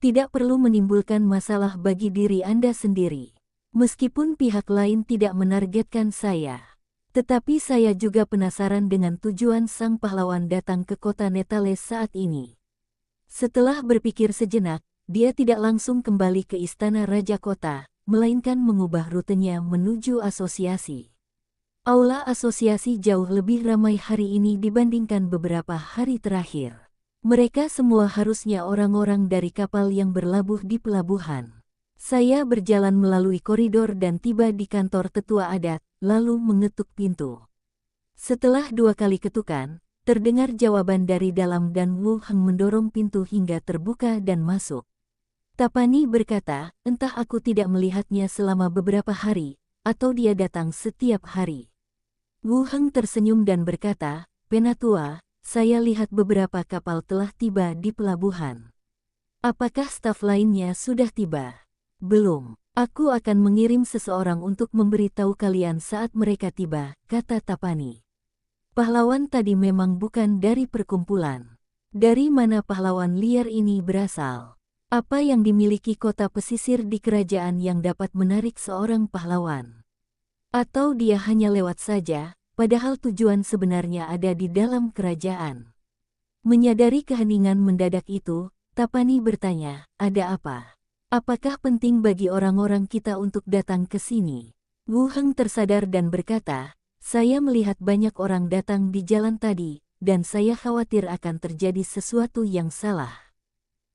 Tidak perlu menimbulkan masalah bagi diri Anda sendiri. Meskipun pihak lain tidak menargetkan saya. Tetapi saya juga penasaran dengan tujuan sang pahlawan datang ke kota Netale saat ini. Setelah berpikir sejenak, dia tidak langsung kembali ke istana Raja Kota, melainkan mengubah rutenya menuju asosiasi. Aula asosiasi jauh lebih ramai hari ini dibandingkan beberapa hari terakhir. Mereka semua harusnya orang-orang dari kapal yang berlabuh di pelabuhan. Saya berjalan melalui koridor dan tiba di kantor tetua adat, lalu mengetuk pintu. Setelah 2 kali ketukan, terdengar jawaban dari dalam dan Wu Heng mendorong pintu hingga terbuka dan masuk. Tapani berkata, entah aku tidak melihatnya selama beberapa hari, atau dia datang setiap hari. Wu Heng tersenyum dan berkata, Penatua, saya lihat beberapa kapal telah tiba di pelabuhan. Apakah staf lainnya sudah tiba? Belum. Aku akan mengirim seseorang untuk memberitahu kalian saat mereka tiba, kata Tapani. Pahlawan tadi memang bukan dari perkumpulan. Dari mana pahlawan liar ini berasal? Apa yang dimiliki kota pesisir di kerajaan yang dapat menarik seorang pahlawan? Atau dia hanya lewat saja, padahal tujuan sebenarnya ada di dalam kerajaan? Menyadari keheningan mendadak itu, Tapani bertanya, ada apa? Apakah penting bagi orang-orang kita untuk datang ke sini? Wu Heng tersadar dan berkata, saya melihat banyak orang datang di jalan tadi, dan saya khawatir akan terjadi sesuatu yang salah.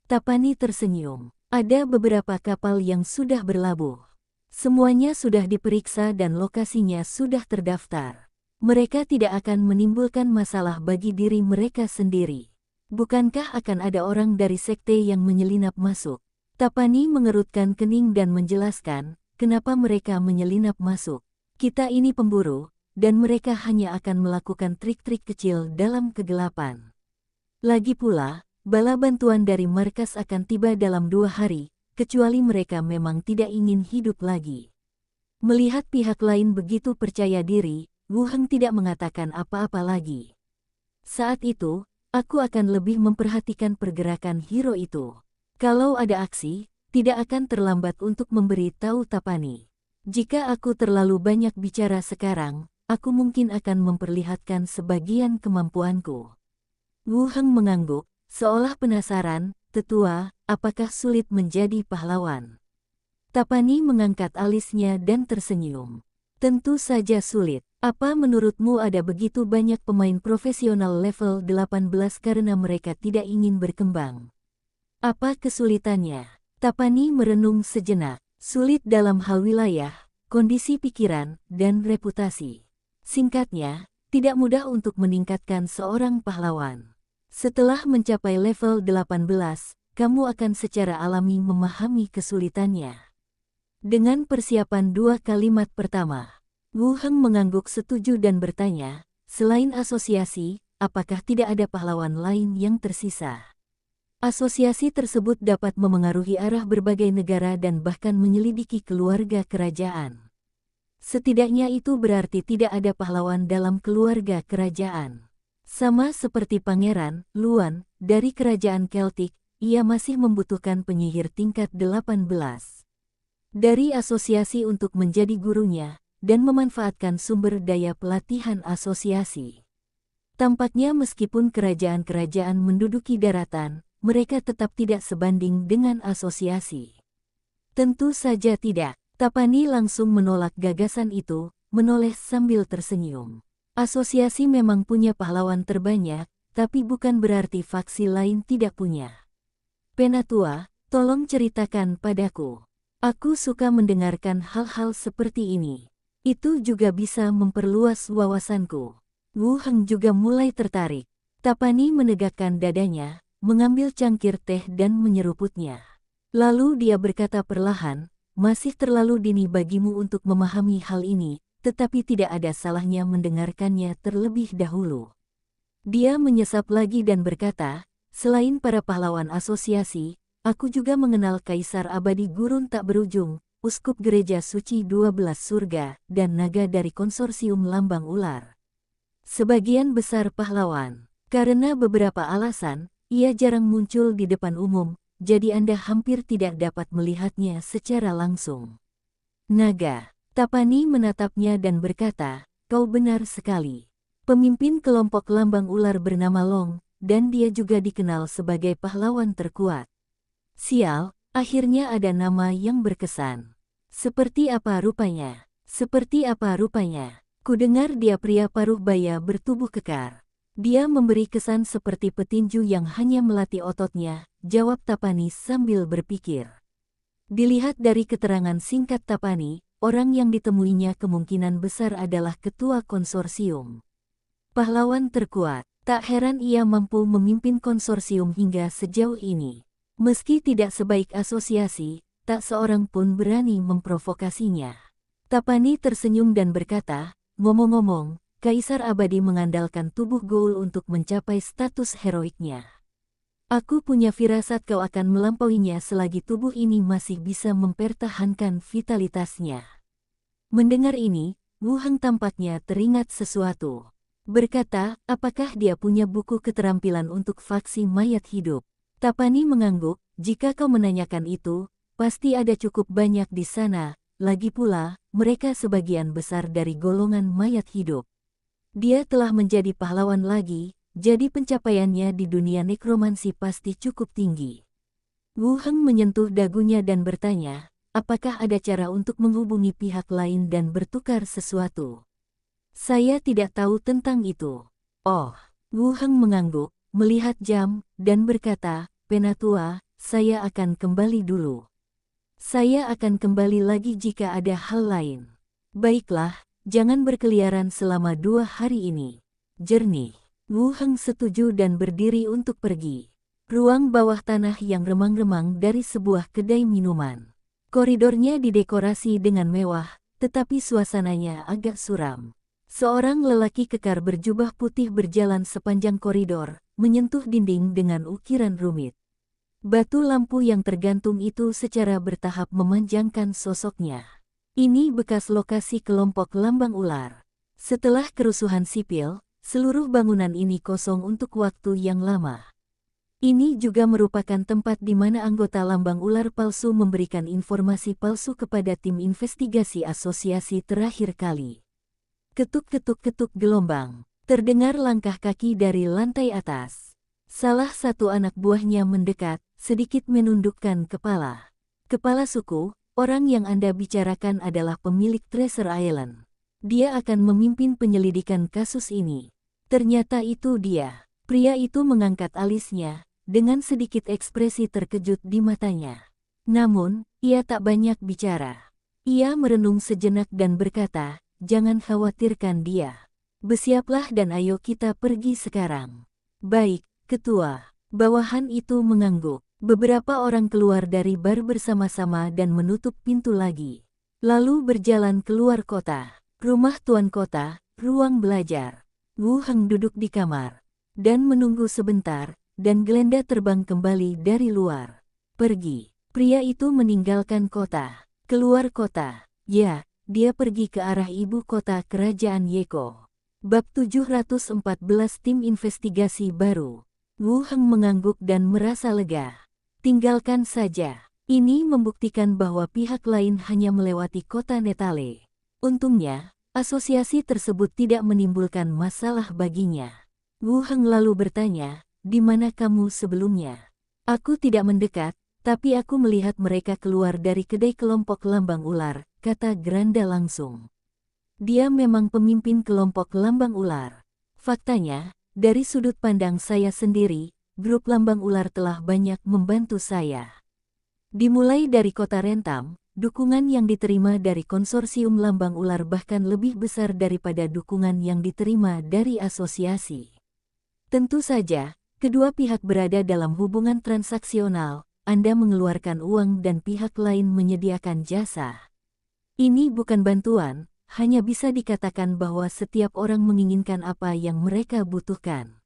Tapani tersenyum. Ada beberapa kapal yang sudah berlabuh. Semuanya sudah diperiksa dan lokasinya sudah terdaftar. Mereka tidak akan menimbulkan masalah bagi diri mereka sendiri. Bukankah akan ada orang dari sekte yang menyelinap masuk? Tapani mengerutkan kening dan menjelaskan, kenapa mereka menyelinap masuk. Kita ini pemburu, dan mereka hanya akan melakukan trik-trik kecil dalam kegelapan. Lagi pula, bala bantuan dari markas akan tiba dalam 2 hari, kecuali mereka memang tidak ingin hidup lagi. Melihat pihak lain begitu percaya diri, Wu Heng tidak mengatakan apa-apa lagi. Saat itu, aku akan lebih memperhatikan pergerakan hero itu. Kalau ada aksi, tidak akan terlambat untuk memberi tahu Tapani. Jika aku terlalu banyak bicara sekarang, aku mungkin akan memperlihatkan sebagian kemampuanku. Wu Heng mengangguk, seolah penasaran, tetua, apakah sulit menjadi pahlawan? Tapani mengangkat alisnya dan tersenyum. Tentu saja sulit. Apa menurutmu ada begitu banyak pemain profesional level 18 karena mereka tidak ingin berkembang? Apa kesulitannya? Tapani merenung sejenak. Sulit dalam hal wilayah, kondisi pikiran, dan reputasi. Singkatnya, tidak mudah untuk meningkatkan seorang pahlawan. Setelah mencapai level 18, kamu akan secara alami memahami kesulitannya. Dengan persiapan 2 kalimat pertama, Wu Heng mengangguk setuju dan bertanya, selain asosiasi, apakah tidak ada pahlawan lain yang tersisa? Asosiasi tersebut dapat memengaruhi arah berbagai negara dan bahkan menyelidiki keluarga kerajaan. Setidaknya itu berarti tidak ada pahlawan dalam keluarga kerajaan. Sama seperti Pangeran Luan dari kerajaan Celtic, ia masih membutuhkan penyihir tingkat 18. Dari asosiasi untuk menjadi gurunya, dan memanfaatkan sumber daya pelatihan asosiasi. Tampaknya meskipun kerajaan-kerajaan menduduki daratan, mereka tetap tidak sebanding dengan asosiasi. Tentu saja tidak. Tapani langsung menolak gagasan itu, menoleh sambil tersenyum. Asosiasi memang punya pahlawan terbanyak, tapi bukan berarti faksi lain tidak punya. Penatua, tolong ceritakan padaku. Aku suka mendengarkan hal-hal seperti ini. Itu juga bisa memperluas wawasanku. Wu Heng juga mulai tertarik. Tapani menegakkan dadanya, mengambil cangkir teh dan menyeruputnya. Lalu dia berkata perlahan, masih terlalu dini bagimu untuk memahami hal ini, tetapi tidak ada salahnya mendengarkannya terlebih dahulu. Dia menyesap lagi dan berkata, selain para pahlawan asosiasi, aku juga mengenal Kaisar Abadi Gurun Tak Berujung, Uskup Gereja Suci 12 Surga, dan naga dari konsorsium Lambang Ular. Sebagian besar pahlawan. Karena beberapa alasan, ia jarang muncul di depan umum, jadi Anda hampir tidak dapat melihatnya secara langsung. Naga. Tapani menatapnya dan berkata, kau benar sekali. Pemimpin kelompok Lambang Ular bernama Long, dan dia juga dikenal sebagai pahlawan terkuat. Sial, akhirnya ada nama yang berkesan. Seperti apa rupanya? Seperti apa rupanya? Kudengar dia pria paruh baya bertubuh kekar. Dia memberi kesan seperti petinju yang hanya melatih ototnya, jawab Tapani sambil berpikir. Dilihat dari keterangan singkat Tapani, orang yang ditemuinya kemungkinan besar adalah ketua konsorsium. Pahlawan terkuat, tak heran ia mampu memimpin konsorsium hingga sejauh ini. Meski tidak sebaik asosiasi, tak seorang pun berani memprovokasinya. Tapani tersenyum dan berkata, ngomong-ngomong, Kaisar Abadi mengandalkan tubuh Goul untuk mencapai status heroiknya. Aku punya firasat kau akan melampauinya selagi tubuh ini masih bisa mempertahankan vitalitasnya. Mendengar ini, Wu Heng tampaknya teringat sesuatu. Berkata, apakah dia punya buku keterampilan untuk faksi mayat hidup? Tapani mengangguk, jika kau menanyakan itu, pasti ada cukup banyak di sana, lagi pula, mereka sebagian besar dari golongan mayat hidup. Dia telah menjadi pahlawan lagi, jadi pencapaiannya di dunia nekromansi pasti cukup tinggi. Wu Heng menyentuh dagunya dan bertanya, apakah ada cara untuk menghubungi pihak lain dan bertukar sesuatu? Saya tidak tahu tentang itu. Oh, Wu Heng mengangguk, melihat jam, dan berkata, Penatua, saya akan kembali dulu. Saya akan kembali lagi jika ada hal lain. Baiklah, jangan berkeliaran selama 2 hari ini. Jernih. Wu Heng setuju dan berdiri untuk pergi. Ruang bawah tanah yang remang-remang dari sebuah kedai minuman. Koridornya didekorasi dengan mewah, tetapi suasananya agak suram. Seorang lelaki kekar berjubah putih berjalan sepanjang koridor, menyentuh dinding dengan ukiran rumit. Batu lampu yang tergantung itu secara bertahap memanjangkan sosoknya. Ini bekas lokasi kelompok Lambang Ular. Setelah kerusuhan sipil, seluruh bangunan ini kosong untuk waktu yang lama. Ini juga merupakan tempat di mana anggota Lambang Ular palsu memberikan informasi palsu kepada tim investigasi asosiasi terakhir kali. Ketuk-ketuk-ketuk gelombang. Terdengar langkah kaki dari lantai atas. Salah satu anak buahnya mendekat, sedikit menundukkan kepala. Kepala suku, orang yang Anda bicarakan adalah pemilik Treasure Island. Dia akan memimpin penyelidikan kasus ini. Ternyata itu dia. Pria itu mengangkat alisnya, dengan sedikit ekspresi terkejut di matanya. Namun, ia tak banyak bicara. Ia merenung sejenak dan berkata, "Jangan khawatirkan dia. Bersiaplah dan ayo kita pergi sekarang." "Baik, Ketua." Bawahan itu mengangguk. Beberapa orang keluar dari bar bersama-sama dan menutup pintu lagi. Lalu berjalan keluar kota. Rumah Tuan Kota, ruang belajar. Wu Heng duduk di kamar dan menunggu sebentar, dan Glenda terbang kembali dari luar. Pergi. Pria itu meninggalkan kota. Keluar kota. Ya, dia pergi ke arah ibu kota kerajaan Yeko. Bab 714 Tim Investigasi Baru. Wu Heng mengangguk dan merasa lega. Tinggalkan saja. Ini membuktikan bahwa pihak lain hanya melewati kota Netale. Untungnya, asosiasi tersebut tidak menimbulkan masalah baginya. Wu Heng lalu bertanya, "Di mana kamu sebelumnya?" "Aku tidak mendekat, tapi aku melihat mereka keluar dari kedai kelompok Lambang Ular," kata Granda langsung. Dia memang pemimpin kelompok Lambang Ular. Faktanya, dari sudut pandang saya sendiri, grup Lambang Ular telah banyak membantu saya. Dimulai dari kota Rentam, dukungan yang diterima dari konsorsium Lambang Ular bahkan lebih besar daripada dukungan yang diterima dari asosiasi. Tentu saja, kedua pihak berada dalam hubungan transaksional, Anda mengeluarkan uang dan pihak lain menyediakan jasa. Ini bukan bantuan, hanya bisa dikatakan bahwa setiap orang menginginkan apa yang mereka butuhkan.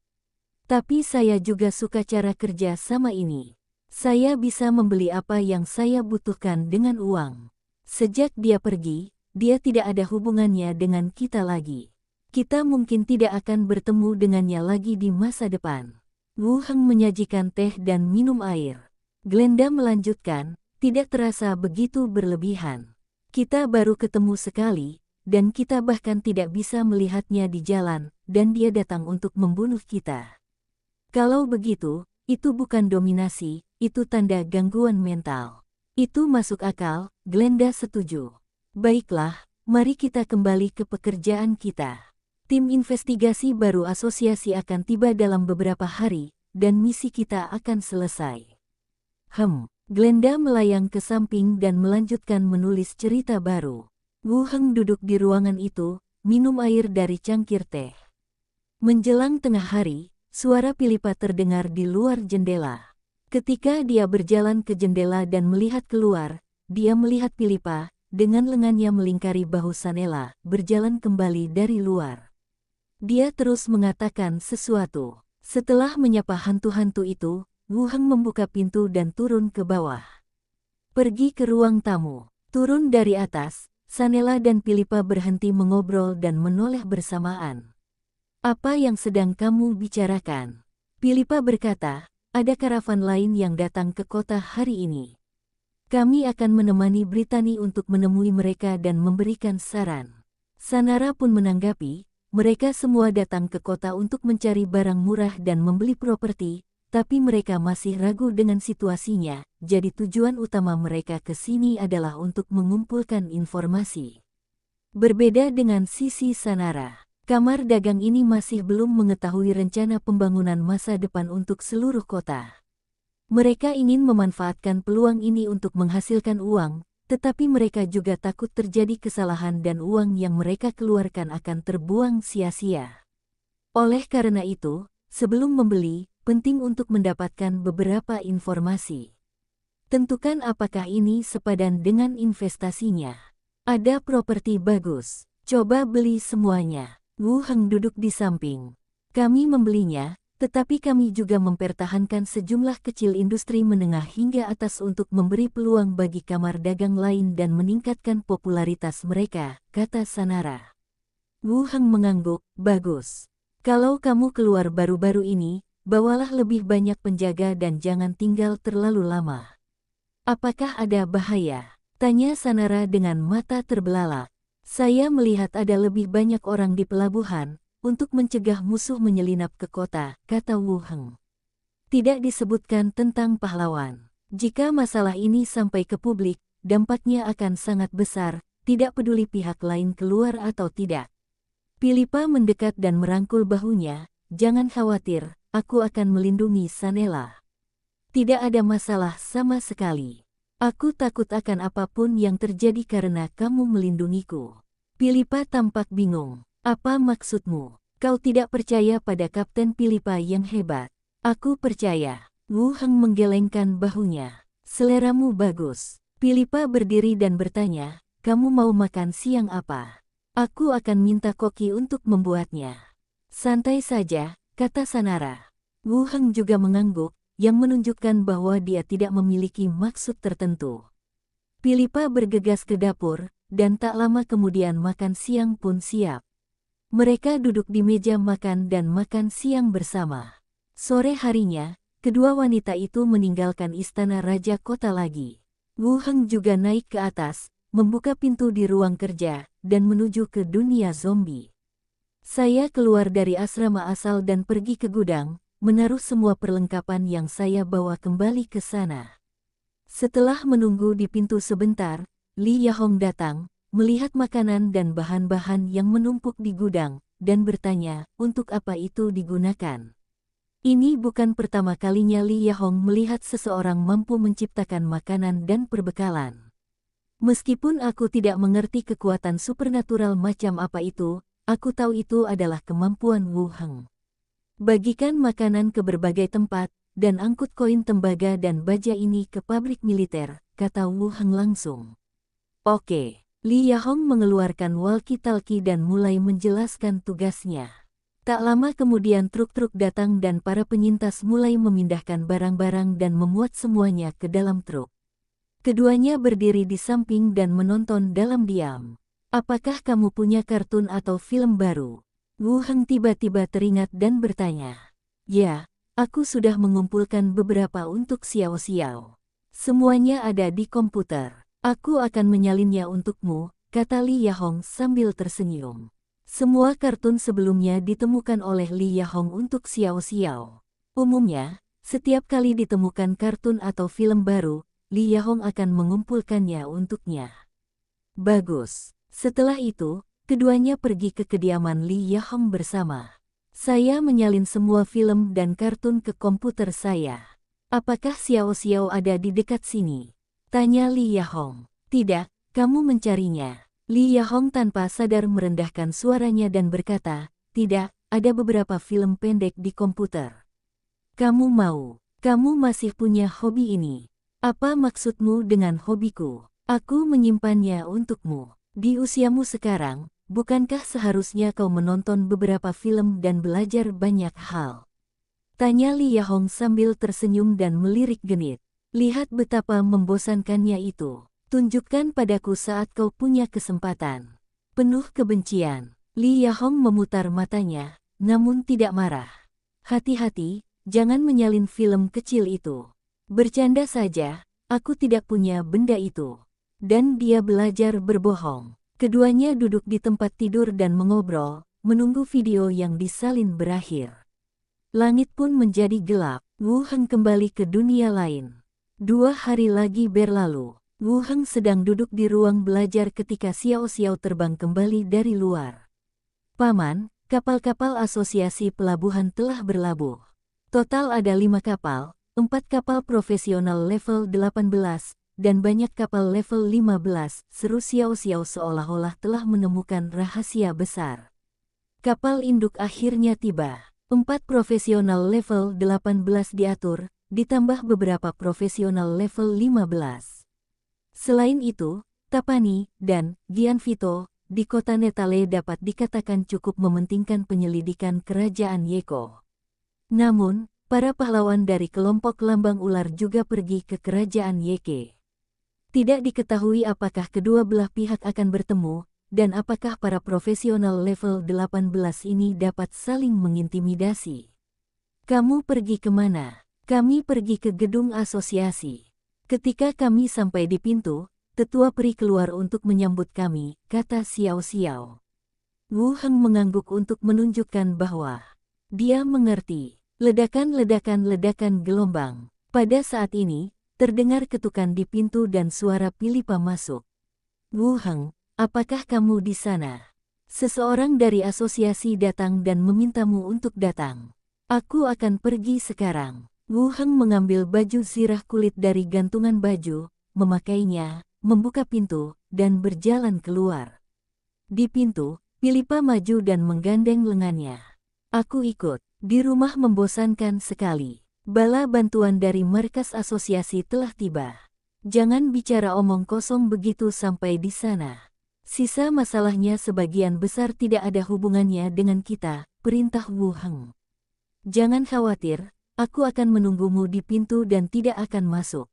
Tapi saya juga suka cara kerja sama ini. Saya bisa membeli apa yang saya butuhkan dengan uang. Sejak dia pergi, dia tidak ada hubungannya dengan kita lagi. Kita mungkin tidak akan bertemu dengannya lagi di masa depan. Wu Heng menyajikan teh dan minum air. Glenda melanjutkan, "Tidak terasa begitu berlebihan. Kita baru ketemu sekali, dan kita bahkan tidak bisa melihatnya di jalan, dan dia datang untuk membunuh kita. Kalau begitu, itu bukan dominasi, itu tanda gangguan mental." "Itu masuk akal," Glenda setuju. "Baiklah, mari kita kembali ke pekerjaan kita. Tim investigasi baru asosiasi akan tiba dalam beberapa hari, dan misi kita akan selesai." Glenda melayang ke samping dan melanjutkan menulis cerita baru. Wu Heng duduk di ruangan itu, minum air dari cangkir teh. Menjelang tengah hari, suara Pilipa terdengar di luar jendela. Ketika dia berjalan ke jendela dan melihat keluar, dia melihat Pilipa, dengan lengannya melingkari bahu Sanela, berjalan kembali dari luar. Dia terus mengatakan sesuatu. Setelah menyapa hantu-hantu itu, Wu Heng membuka pintu dan turun ke bawah. Pergi ke ruang tamu. Turun dari atas, Sanela dan Pilipa berhenti mengobrol dan menoleh bersamaan. "Apa yang sedang kamu bicarakan?" Pilipa berkata, "Ada karavan lain yang datang ke kota hari ini. Kami akan menemani Britani untuk menemui mereka dan memberikan saran." Sanara pun menanggapi, "Mereka semua datang ke kota untuk mencari barang murah dan membeli properti, tapi mereka masih ragu dengan situasinya, jadi tujuan utama mereka ke sini adalah untuk mengumpulkan informasi." Berbeda dengan sisi Sanara, kamar dagang ini masih belum mengetahui rencana pembangunan masa depan untuk seluruh kota. Mereka ingin memanfaatkan peluang ini untuk menghasilkan uang, tetapi mereka juga takut terjadi kesalahan dan uang yang mereka keluarkan akan terbuang sia-sia. Oleh karena itu, sebelum membeli, penting untuk mendapatkan beberapa informasi. Tentukan apakah ini sepadan dengan investasinya. Ada properti bagus, coba beli semuanya. Wu Heng duduk di samping. "Kami membelinya, Tetapi kami juga mempertahankan sejumlah kecil industri menengah hingga atas untuk memberi peluang bagi kamar dagang lain dan meningkatkan popularitas mereka, kata Sanara. Wu Heng mengangguk, bagus. Kalau kamu keluar baru-baru ini, bawalah lebih banyak penjaga dan jangan tinggal terlalu lama. Apakah ada bahaya? Tanya Sanara dengan mata terbelalak. Saya melihat ada lebih banyak orang di pelabuhan, untuk mencegah musuh menyelinap ke kota, kata Wu Heng. Tidak disebutkan tentang pahlawan. Jika masalah ini sampai ke publik, dampaknya akan sangat besar, tidak peduli pihak lain keluar atau tidak. Philippa mendekat dan merangkul bahunya, jangan khawatir, aku akan melindungi Sanela. Tidak ada masalah sama sekali. Aku takut akan apapun yang terjadi karena kamu melindungiku. Philippa tampak bingung. Apa maksudmu? Kau tidak percaya pada Kapten Philippa yang hebat? Aku percaya. Wu Heng menggelengkan bahunya. Seleramu bagus. Philippa berdiri dan bertanya, kamu mau makan siang apa? Aku akan minta koki untuk membuatnya. Santai saja, kata Sanara. Wu Heng juga mengangguk, yang menunjukkan bahwa dia tidak memiliki maksud tertentu. Philippa bergegas ke dapur, dan tak lama kemudian makan siang pun siap. Mereka duduk di meja makan dan makan siang bersama. Sore harinya, kedua wanita itu meninggalkan istana raja kota lagi. Wu Heng juga naik ke atas, membuka pintu di ruang kerja, dan menuju ke dunia zombie. Saya keluar dari asrama asal dan pergi ke gudang, menaruh semua perlengkapan yang saya bawa kembali ke sana. Setelah menunggu di pintu sebentar, Li Yahong datang, melihat makanan dan bahan-bahan yang menumpuk di gudang, dan bertanya, untuk apa itu digunakan. Ini bukan pertama kalinya Li Yahong melihat seseorang mampu menciptakan makanan dan perbekalan. Meskipun aku tidak mengerti kekuatan supernatural macam apa itu, aku tahu itu adalah kemampuan Wu Heng. Bagikan makanan ke berbagai tempat, dan angkut koin tembaga dan baja ini ke pabrik militer, kata Wu Heng langsung. Oke. Li Yahong mengeluarkan walkie-talkie dan mulai menjelaskan tugasnya. Tak lama kemudian truk-truk datang dan para penyintas mulai memindahkan barang-barang dan memuat semuanya ke dalam truk. Keduanya berdiri di samping dan menonton dalam diam. Apakah kamu punya kartun atau film baru? Wu Heng tiba-tiba teringat dan bertanya. Ya, aku sudah mengumpulkan beberapa untuk Xiao Xiao. Semuanya ada di komputer. Aku akan menyalinnya untukmu, kata Li Yahong sambil tersenyum. Semua kartun sebelumnya ditemukan oleh Li Yahong untuk Xiao Xiao. Umumnya, setiap kali ditemukan kartun atau film baru, Li Yahong akan mengumpulkannya untuknya. Bagus. Setelah itu, keduanya pergi ke kediaman Li Yahong bersama. Saya menyalin semua film dan kartun ke komputer saya. Apakah Xiao Xiao ada di dekat sini? Tanya Li Yahong. Tidak, kamu mencarinya. Li Yahong tanpa sadar merendahkan suaranya dan berkata, tidak, ada beberapa film pendek di komputer. Kamu masih punya hobi ini. Apa maksudmu dengan hobiku? Aku menyimpannya untukmu. Di usiamu sekarang, bukankah seharusnya kau menonton beberapa film dan belajar banyak hal? Tanya Li Yahong sambil tersenyum dan melirik genit. Lihat betapa membosankannya itu. Tunjukkan padaku saat kau punya kesempatan. Penuh kebencian, Li Yahong memutar matanya, namun tidak marah. Hati-hati, jangan menyalin film kecil itu. Bercanda saja, aku tidak punya benda itu. Dan dia belajar berbohong. Keduanya duduk di tempat tidur dan mengobrol, menunggu video yang disalin berakhir. Langit pun menjadi gelap. Wu Heng kembali ke dunia lain. 2 hari lagi berlalu. Wu Heng sedang duduk di ruang belajar ketika Xiao Xiao terbang kembali dari luar. Paman, kapal-kapal asosiasi pelabuhan telah berlabuh. Total ada 5 kapal, 4 kapal profesional level 18, dan banyak kapal level 15, seru Xiao Xiao seolah-olah telah menemukan rahasia besar. Kapal induk akhirnya tiba. 4 profesional level 18 diatur, ditambah beberapa profesional level 15. Selain itu, Tapani dan Gianvito di kota Netale dapat dikatakan cukup mementingkan penyelidikan kerajaan Yeko. Namun, para pahlawan dari kelompok Lambang Ular juga pergi ke kerajaan Yeke. Tidak diketahui apakah kedua belah pihak akan bertemu, dan apakah para profesional level 18 ini dapat saling mengintimidasi. Kamu pergi kemana? Kami pergi ke gedung asosiasi. Ketika kami sampai di pintu, tetua peri keluar untuk menyambut kami, kata Xiao Xiao. Wu Heng mengangguk untuk menunjukkan bahwa dia mengerti. Ledakan gelombang. Pada saat ini, terdengar ketukan di pintu dan suara Pilipa masuk. Wu Heng, apakah kamu di sana? Seseorang dari asosiasi datang dan memintamu untuk datang. Aku akan pergi sekarang. Wu Heng mengambil baju zirah kulit dari gantungan baju, memakainya, membuka pintu, dan berjalan keluar. Di pintu, Pilipa maju dan menggandeng lengannya. Aku ikut. Di rumah membosankan sekali. Bala bantuan dari markas asosiasi telah tiba. Jangan bicara omong kosong begitu sampai di sana. Sisa masalahnya sebagian besar tidak ada hubungannya dengan kita, perintah Wu Heng. Jangan khawatir, aku akan menunggumu di pintu dan tidak akan masuk.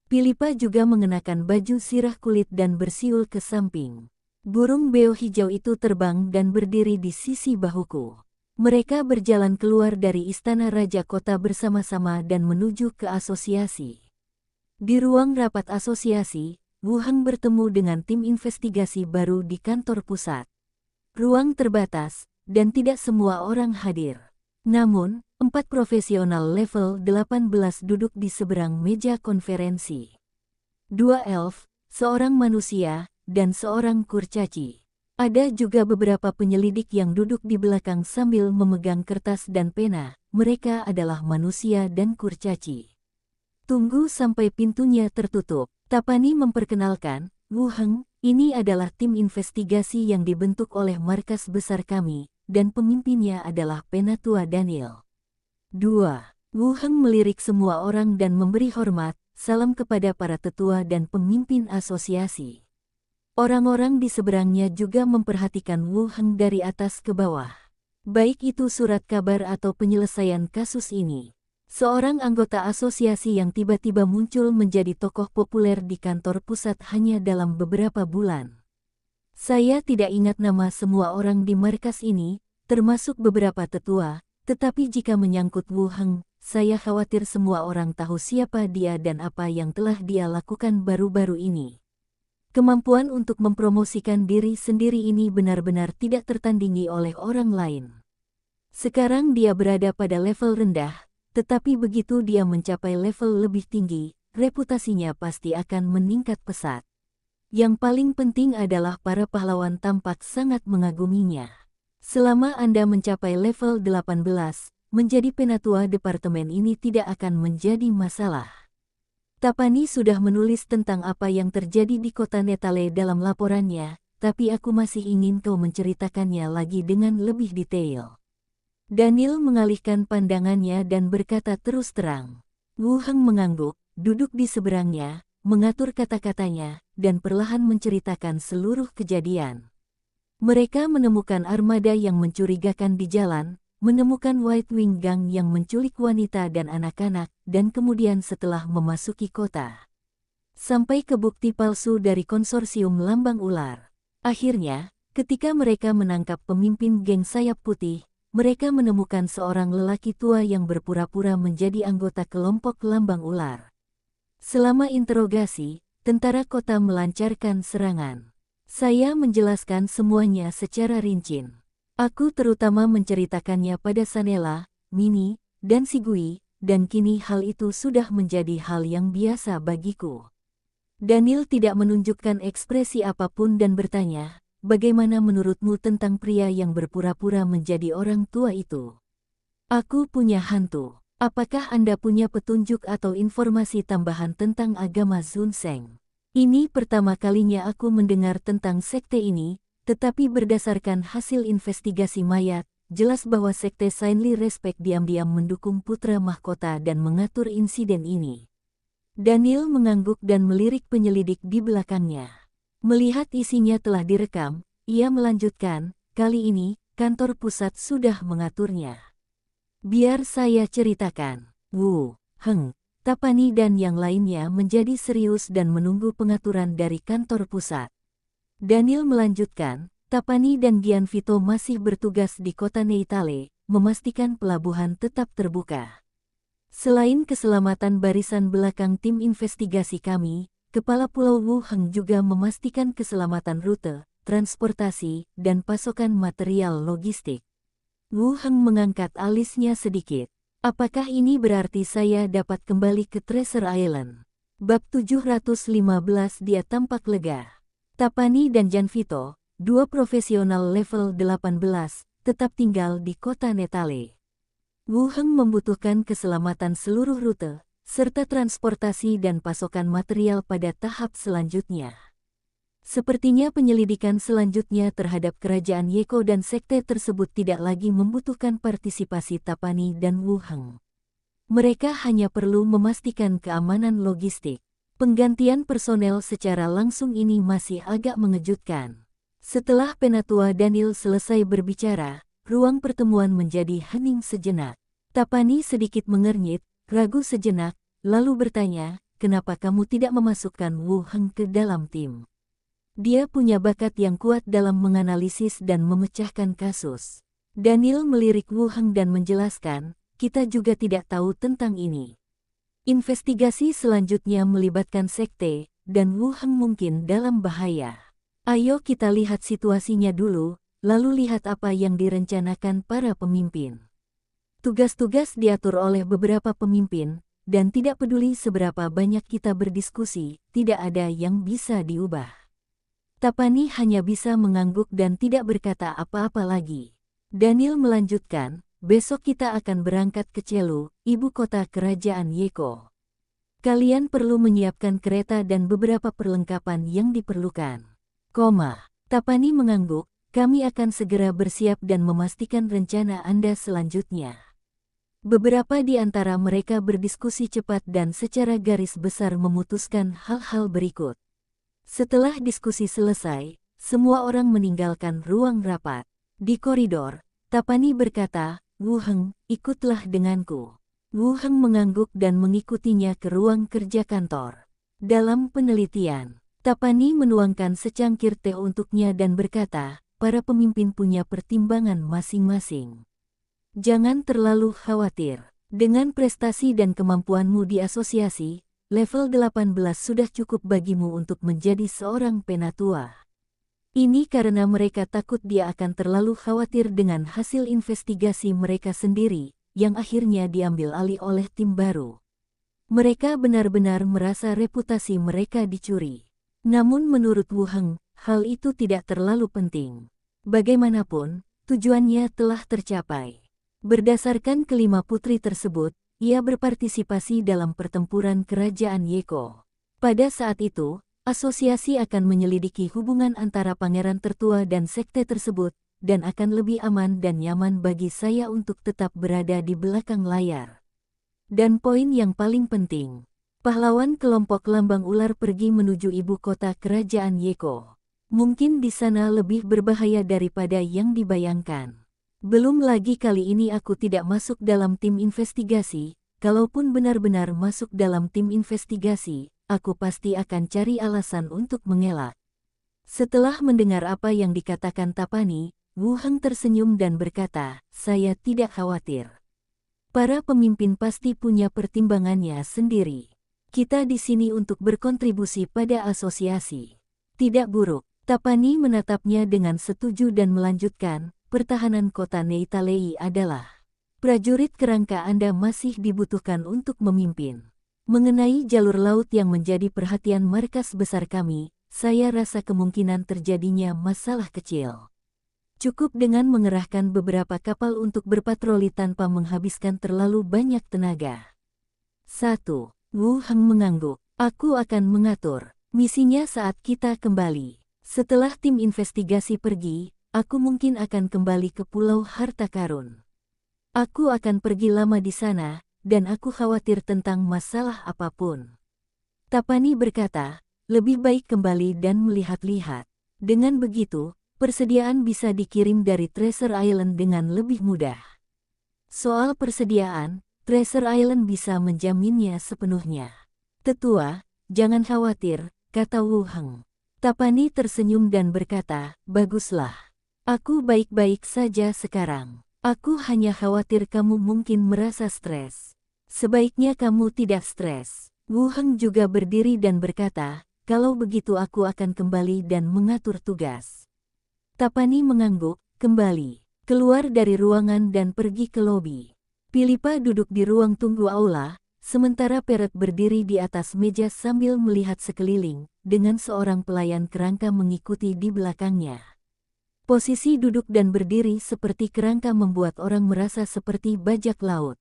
Pilipa juga mengenakan baju sirah kulit dan bersiul ke samping. Burung beo hijau itu terbang dan berdiri di sisi bahuku. Mereka berjalan keluar dari istana Raja Kota bersama-sama dan menuju ke asosiasi. Di ruang rapat asosiasi, Wu Heng bertemu dengan tim investigasi baru di kantor pusat. Ruang terbatas, dan tidak semua orang hadir. Namun, 4 profesional level 18 duduk di seberang meja konferensi. 2 elf, seorang manusia, dan seorang kurcaci. Ada juga beberapa penyelidik yang duduk di belakang sambil memegang kertas dan pena. Mereka adalah manusia dan kurcaci. Tunggu sampai pintunya tertutup. Tapani memperkenalkan, Wu Heng, ini adalah tim investigasi yang dibentuk oleh markas besar kami, dan pemimpinnya adalah Penatua Daniel. 2. Wu Heng melirik semua orang dan memberi hormat, salam kepada para tetua dan pemimpin asosiasi. Orang-orang di seberangnya juga memperhatikan Wu Heng dari atas ke bawah. Baik itu surat kabar atau penyelesaian kasus ini. Seorang anggota asosiasi yang tiba-tiba muncul menjadi tokoh populer di kantor pusat hanya dalam beberapa bulan. Saya tidak ingat nama semua orang di markas ini, termasuk beberapa tetua, tetapi jika menyangkut Wu Heng, saya khawatir semua orang tahu siapa dia dan apa yang telah dia lakukan baru-baru ini. Kemampuan untuk mempromosikan diri sendiri ini benar-benar tidak tertandingi oleh orang lain. Sekarang dia berada pada level rendah, tetapi begitu dia mencapai level lebih tinggi, reputasinya pasti akan meningkat pesat. Yang paling penting adalah para pahlawan tampak sangat mengaguminya. Selama Anda mencapai level 18, menjadi penatua departemen ini tidak akan menjadi masalah. Tapani sudah menulis tentang apa yang terjadi di kota Netale dalam laporannya, tapi aku masih ingin kau menceritakannya lagi dengan lebih detail. Daniel mengalihkan pandangannya dan berkata terus terang. Wu Heng mengangguk, duduk di seberangnya, mengatur kata-katanya, dan perlahan menceritakan seluruh kejadian. Mereka menemukan armada yang mencurigakan di jalan, menemukan White Wing Gang yang menculik wanita dan anak-anak, dan kemudian setelah memasuki kota, sampai ke bukti palsu dari konsorsium Lambang Ular. Akhirnya, ketika mereka menangkap pemimpin geng sayap putih, mereka menemukan seorang lelaki tua yang berpura-pura menjadi anggota kelompok Lambang Ular. Selama interogasi, tentara kota melancarkan serangan. Saya menjelaskan semuanya secara rinci. Aku terutama menceritakannya pada Sanela, Mini, dan Sigui, dan kini hal itu sudah menjadi hal yang biasa bagiku. Daniel tidak menunjukkan ekspresi apapun dan bertanya, bagaimana menurutmu tentang pria yang berpura-pura menjadi orang tua itu? Aku punya hantu. Apakah Anda punya petunjuk atau informasi tambahan tentang agama Zunseng? Ini pertama kalinya aku mendengar tentang sekte ini, tetapi berdasarkan hasil investigasi mayat, jelas bahwa sekte Sainli Respect diam-diam mendukung putra mahkota dan mengatur insiden ini. Daniel mengangguk dan melirik penyelidik di belakangnya. Melihat isinya telah direkam, ia melanjutkan, kali ini, kantor pusat sudah mengaturnya. Biar saya ceritakan. Wu Heng, Tapani dan yang lainnya menjadi serius dan menunggu pengaturan dari kantor pusat. Daniel melanjutkan, Tapani dan Gianvito masih bertugas di kota Neitale, memastikan pelabuhan tetap terbuka. Selain keselamatan barisan belakang tim investigasi kami, Kepala Pulau Wu Heng juga memastikan keselamatan rute, transportasi, dan pasokan material logistik. Wu Heng mengangkat alisnya sedikit. Apakah ini berarti saya dapat kembali ke Treasure Island? Bab 715. Dia tampak lega. Tapani dan Gianvito, dua profesional level 18, tetap tinggal di kota Neitale. Wu Heng membutuhkan keselamatan seluruh rute, serta transportasi dan pasokan material pada tahap selanjutnya. Sepertinya penyelidikan selanjutnya terhadap kerajaan Yeko dan sekte tersebut tidak lagi membutuhkan partisipasi Tapani dan Wu Heng. Mereka hanya perlu memastikan keamanan logistik. Penggantian personel secara langsung ini masih agak mengejutkan. Setelah Penatua Daniel selesai berbicara, ruang pertemuan menjadi hening sejenak. Tapani sedikit mengernyit, ragu sejenak, lalu bertanya, kenapa kamu tidak memasukkan Wu Heng ke dalam tim? Dia punya bakat yang kuat dalam menganalisis dan memecahkan kasus. Daniel melirik Wu Heng dan menjelaskan, kita juga tidak tahu tentang ini. Investigasi selanjutnya melibatkan sekte, dan Wu Heng mungkin dalam bahaya. Ayo kita lihat situasinya dulu, lalu lihat apa yang direncanakan para pemimpin. Tugas-tugas diatur oleh beberapa pemimpin, dan tidak peduli seberapa banyak kita berdiskusi, tidak ada yang bisa diubah. Tapani hanya bisa mengangguk dan tidak berkata apa-apa lagi. Daniel melanjutkan, besok kita akan berangkat ke Celu, ibu kota kerajaan Yeko. Kalian perlu menyiapkan kereta dan beberapa perlengkapan yang diperlukan. Tapani mengangguk, kami akan segera bersiap dan memastikan rencana Anda selanjutnya. Beberapa di antara mereka berdiskusi cepat dan secara garis besar memutuskan hal-hal berikut. Setelah diskusi selesai, semua orang meninggalkan ruang rapat. Di koridor, Tapani berkata, Wu Heng, ikutlah denganku. Wu Heng mengangguk dan mengikutinya ke ruang kerja kantor. Dalam penelitian, Tapani menuangkan secangkir teh untuknya dan berkata, para pemimpin punya pertimbangan masing-masing. Jangan terlalu khawatir. Dengan prestasi dan kemampuanmu di asosiasi, level 18 sudah cukup bagimu untuk menjadi seorang penatua. Ini karena mereka takut dia akan terlalu khawatir dengan hasil investigasi mereka sendiri, yang akhirnya diambil alih oleh tim baru. Mereka benar-benar merasa reputasi mereka dicuri. Namun menurut Wu Heng, hal itu tidak terlalu penting. Bagaimanapun, tujuannya telah tercapai. Berdasarkan kelima putri tersebut, ia berpartisipasi dalam pertempuran kerajaan Yeko. Pada saat itu, asosiasi akan menyelidiki hubungan antara pangeran tertua dan sekte tersebut, dan akan lebih aman dan nyaman bagi saya untuk tetap berada di belakang layar. Dan poin yang paling penting, pahlawan kelompok lambang ular pergi menuju ibu kota kerajaan Yeko. Mungkin di sana lebih berbahaya daripada yang dibayangkan. Belum lagi kali ini aku tidak masuk dalam tim investigasi, kalaupun benar-benar masuk dalam tim investigasi, aku pasti akan cari alasan untuk mengelak. Setelah mendengar apa yang dikatakan Tapani, Wu Heng tersenyum dan berkata, saya tidak khawatir. Para pemimpin pasti punya pertimbangannya sendiri. Kita di sini untuk berkontribusi pada asosiasi. Tidak buruk. Tapani menatapnya dengan setuju dan melanjutkan, pertahanan kota Neitale adalah prajurit kerangka Anda masih dibutuhkan untuk memimpin. Mengenai jalur laut yang menjadi perhatian markas besar kami, saya rasa kemungkinan terjadinya masalah kecil. Cukup dengan mengerahkan beberapa kapal untuk berpatroli tanpa menghabiskan terlalu banyak tenaga. 1. Wu Heng mengangguk. Aku akan mengatur misinya saat kita kembali. Setelah tim investigasi pergi, aku mungkin akan kembali ke Pulau Harta Karun. Aku akan pergi lama di sana, dan aku khawatir tentang masalah apapun. Tapani berkata, lebih baik kembali dan melihat-lihat. Dengan begitu, persediaan bisa dikirim dari Treasure Island dengan lebih mudah. Soal persediaan, Treasure Island bisa menjaminnya sepenuhnya. Tetua, jangan khawatir, kata Wu Heng. Tapani tersenyum dan berkata, baguslah. Aku baik-baik saja sekarang. Aku hanya khawatir kamu mungkin merasa stres. Sebaiknya kamu tidak stres. Wu Heng juga berdiri dan berkata, kalau begitu aku akan kembali dan mengatur tugas. Tapani mengangguk, kembali. Keluar dari ruangan dan pergi ke lobi. Pilipa duduk di ruang tunggu aula, sementara Peret berdiri di atas meja sambil melihat sekeliling, dengan seorang pelayan kerangka mengikuti di belakangnya. Posisi duduk dan berdiri seperti kerangka membuat orang merasa seperti bajak laut.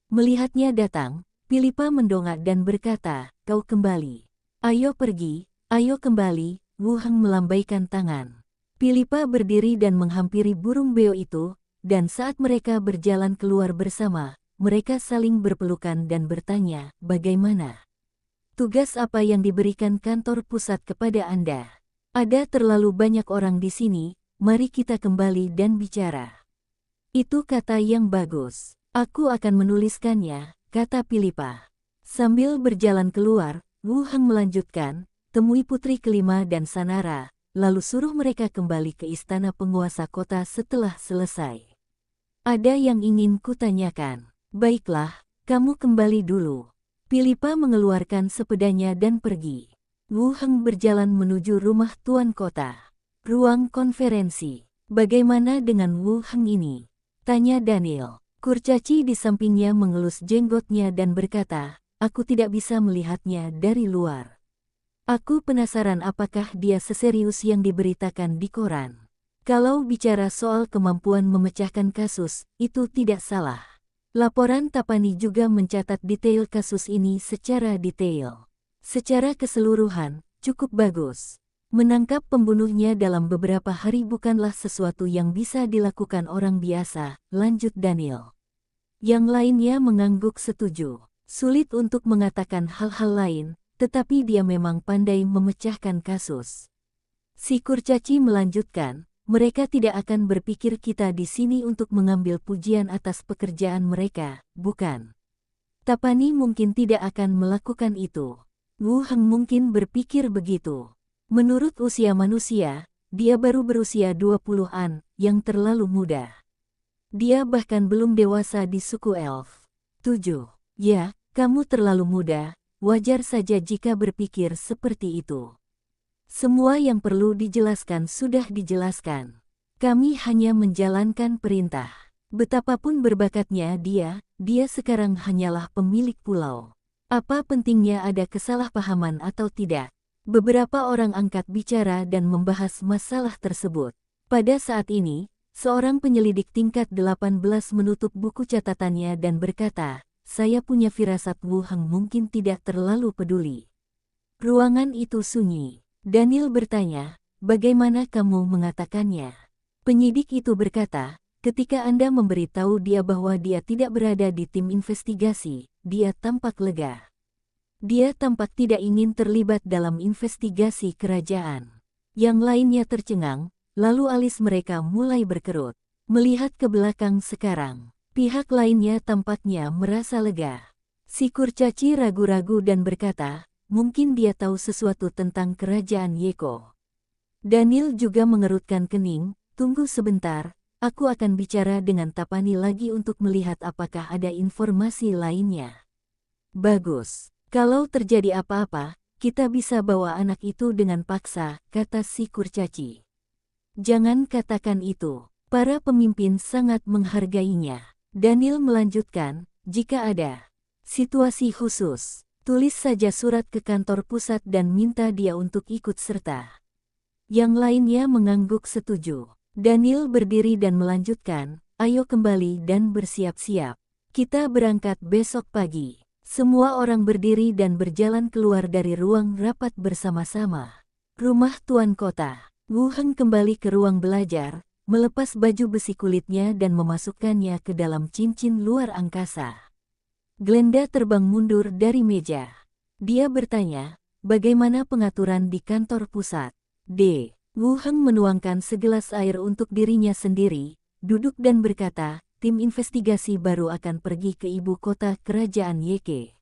Melihatnya datang, Pilipa mendongak dan berkata, kau kembali. Ayo pergi, ayo kembali, Wu Heng melambaikan tangan. Pilipa berdiri dan menghampiri burung beo itu, dan saat mereka berjalan keluar bersama, mereka saling berpelukan dan bertanya, bagaimana? Tugas apa yang diberikan kantor pusat kepada Anda? Ada terlalu banyak orang di sini, mari kita kembali dan bicara. Itu kata yang bagus. Aku akan menuliskannya, kata Pilipa. Sambil berjalan keluar, Wu Heng melanjutkan, temui putri kelima dan Sanara, lalu suruh mereka kembali ke istana penguasa kota setelah selesai. Ada yang ingin kutanyakan. Baiklah, kamu kembali dulu. Pilipa mengeluarkan sepedanya dan pergi. Wu Heng berjalan menuju rumah tuan kota. Ruang konferensi. Bagaimana dengan Wu Heng ini? Tanya Daniel. Kurcaci di sampingnya mengelus jenggotnya dan berkata, aku tidak bisa melihatnya dari luar. Aku penasaran apakah dia seserius yang diberitakan di koran. Kalau bicara soal kemampuan memecahkan kasus, itu tidak salah. Laporan Tapani juga mencatat detail kasus ini secara detail. Secara keseluruhan, cukup bagus. Menangkap pembunuhnya dalam beberapa hari bukanlah sesuatu yang bisa dilakukan orang biasa, lanjut Daniel. Yang lainnya mengangguk setuju. Sulit untuk mengatakan hal-hal lain, tetapi dia memang pandai memecahkan kasus. Si Kurcaci melanjutkan, mereka tidak akan berpikir kita di sini untuk mengambil pujian atas pekerjaan mereka, bukan? Tapani mungkin tidak akan melakukan itu. Wu Heng mungkin berpikir begitu. Menurut usia manusia, dia baru berusia 20-an, yang terlalu muda. Dia bahkan belum dewasa di suku elf. 7. Ya, kamu terlalu muda. Wajar saja jika berpikir seperti itu. Semua yang perlu dijelaskan sudah dijelaskan. Kami hanya menjalankan perintah. Betapapun berbakatnya dia sekarang hanyalah pemilik pulau. Apa pentingnya ada kesalahpahaman atau tidak? Beberapa orang angkat bicara dan membahas masalah tersebut. Pada saat ini, seorang penyelidik tingkat 18 menutup buku catatannya dan berkata, saya punya firasat Wu Heng mungkin tidak terlalu peduli. Ruangan itu sunyi. Daniel bertanya, bagaimana kamu mengatakannya? Penyidik itu berkata, ketika Anda memberitahu dia bahwa dia tidak berada di tim investigasi, dia tampak lega. Dia tampak tidak ingin terlibat dalam investigasi kerajaan. Yang lainnya tercengang, lalu alis mereka mulai berkerut. Melihat ke belakang sekarang. Pihak lainnya tampaknya merasa lega. Si Kurcaci ragu-ragu dan berkata, mungkin dia tahu sesuatu tentang kerajaan Yeko. Daniel juga mengerutkan kening, tunggu sebentar, aku akan bicara dengan Tapani lagi untuk melihat apakah ada informasi lainnya. Bagus, kalau terjadi apa-apa, kita bisa bawa anak itu dengan paksa, kata si Kurcaci. Jangan katakan itu, para pemimpin sangat menghargainya. Daniel melanjutkan, jika ada situasi khusus, tulis saja surat ke kantor pusat dan minta dia untuk ikut serta. Yang lainnya mengangguk setuju. Daniel berdiri dan melanjutkan, ayo kembali dan bersiap-siap. Kita berangkat besok pagi. Semua orang berdiri dan berjalan keluar dari ruang rapat bersama-sama. Rumah tuan kota. Wu Heng kembali ke ruang belajar, melepas baju besi kulitnya dan memasukkannya ke dalam cincin luar angkasa. Glenda terbang mundur dari meja. Dia bertanya, bagaimana pengaturan di kantor pusat? D. Wu Heng menuangkan segelas air untuk dirinya sendiri, duduk dan berkata, tim investigasi baru akan pergi ke ibu kota kerajaan Yeke.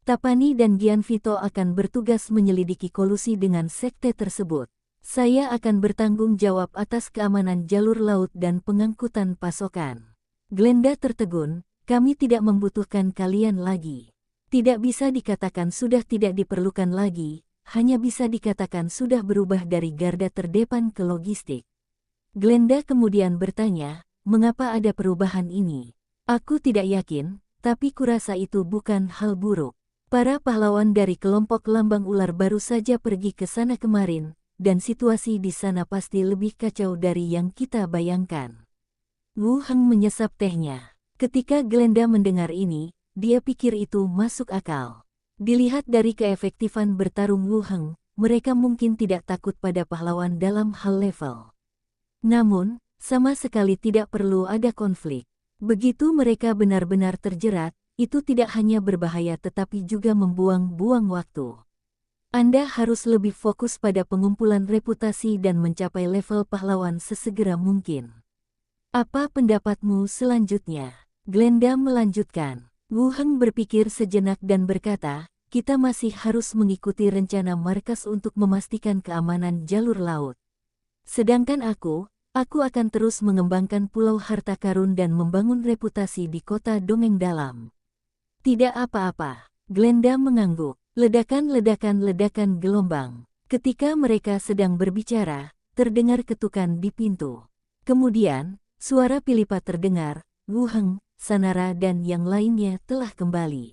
Tapani dan Gianvito akan bertugas menyelidiki kolusi dengan sekte tersebut. Saya akan bertanggung jawab atas keamanan jalur laut dan pengangkutan pasokan. Glenda tertegun, kami tidak membutuhkan kalian lagi. Tidak bisa dikatakan sudah tidak diperlukan lagi, hanya bisa dikatakan sudah berubah dari garda terdepan ke logistik. Glenda kemudian bertanya, mengapa ada perubahan ini? Aku tidak yakin, tapi kurasa itu bukan hal buruk. Para pahlawan dari kelompok Lambang Ular baru saja pergi ke sana kemarin, dan situasi di sana pasti lebih kacau dari yang kita bayangkan. Wu Heng menyesap tehnya. Ketika Glenda mendengar ini, dia pikir itu masuk akal. Dilihat dari keefektifan bertarung Wu Heng, mereka mungkin tidak takut pada pahlawan dalam hal level. Namun, sama sekali tidak perlu ada konflik. Begitu mereka benar-benar terjerat, itu tidak hanya berbahaya tetapi juga membuang-buang waktu. Anda harus lebih fokus pada pengumpulan reputasi dan mencapai level pahlawan sesegera mungkin. Apa pendapatmu selanjutnya? Glenda melanjutkan. Wu Heng berpikir sejenak dan berkata, kita masih harus mengikuti rencana markas untuk memastikan keamanan jalur laut. Sedangkan aku akan terus mengembangkan Pulau Harta Karun dan membangun reputasi di kota Dongeng Dalam. Tidak apa-apa, Glenda mengangguk. Ledakan gelombang. Ketika mereka sedang berbicara, terdengar ketukan di pintu. Kemudian, suara Pilipa terdengar, Wu Heng, Sanara dan yang lainnya telah kembali.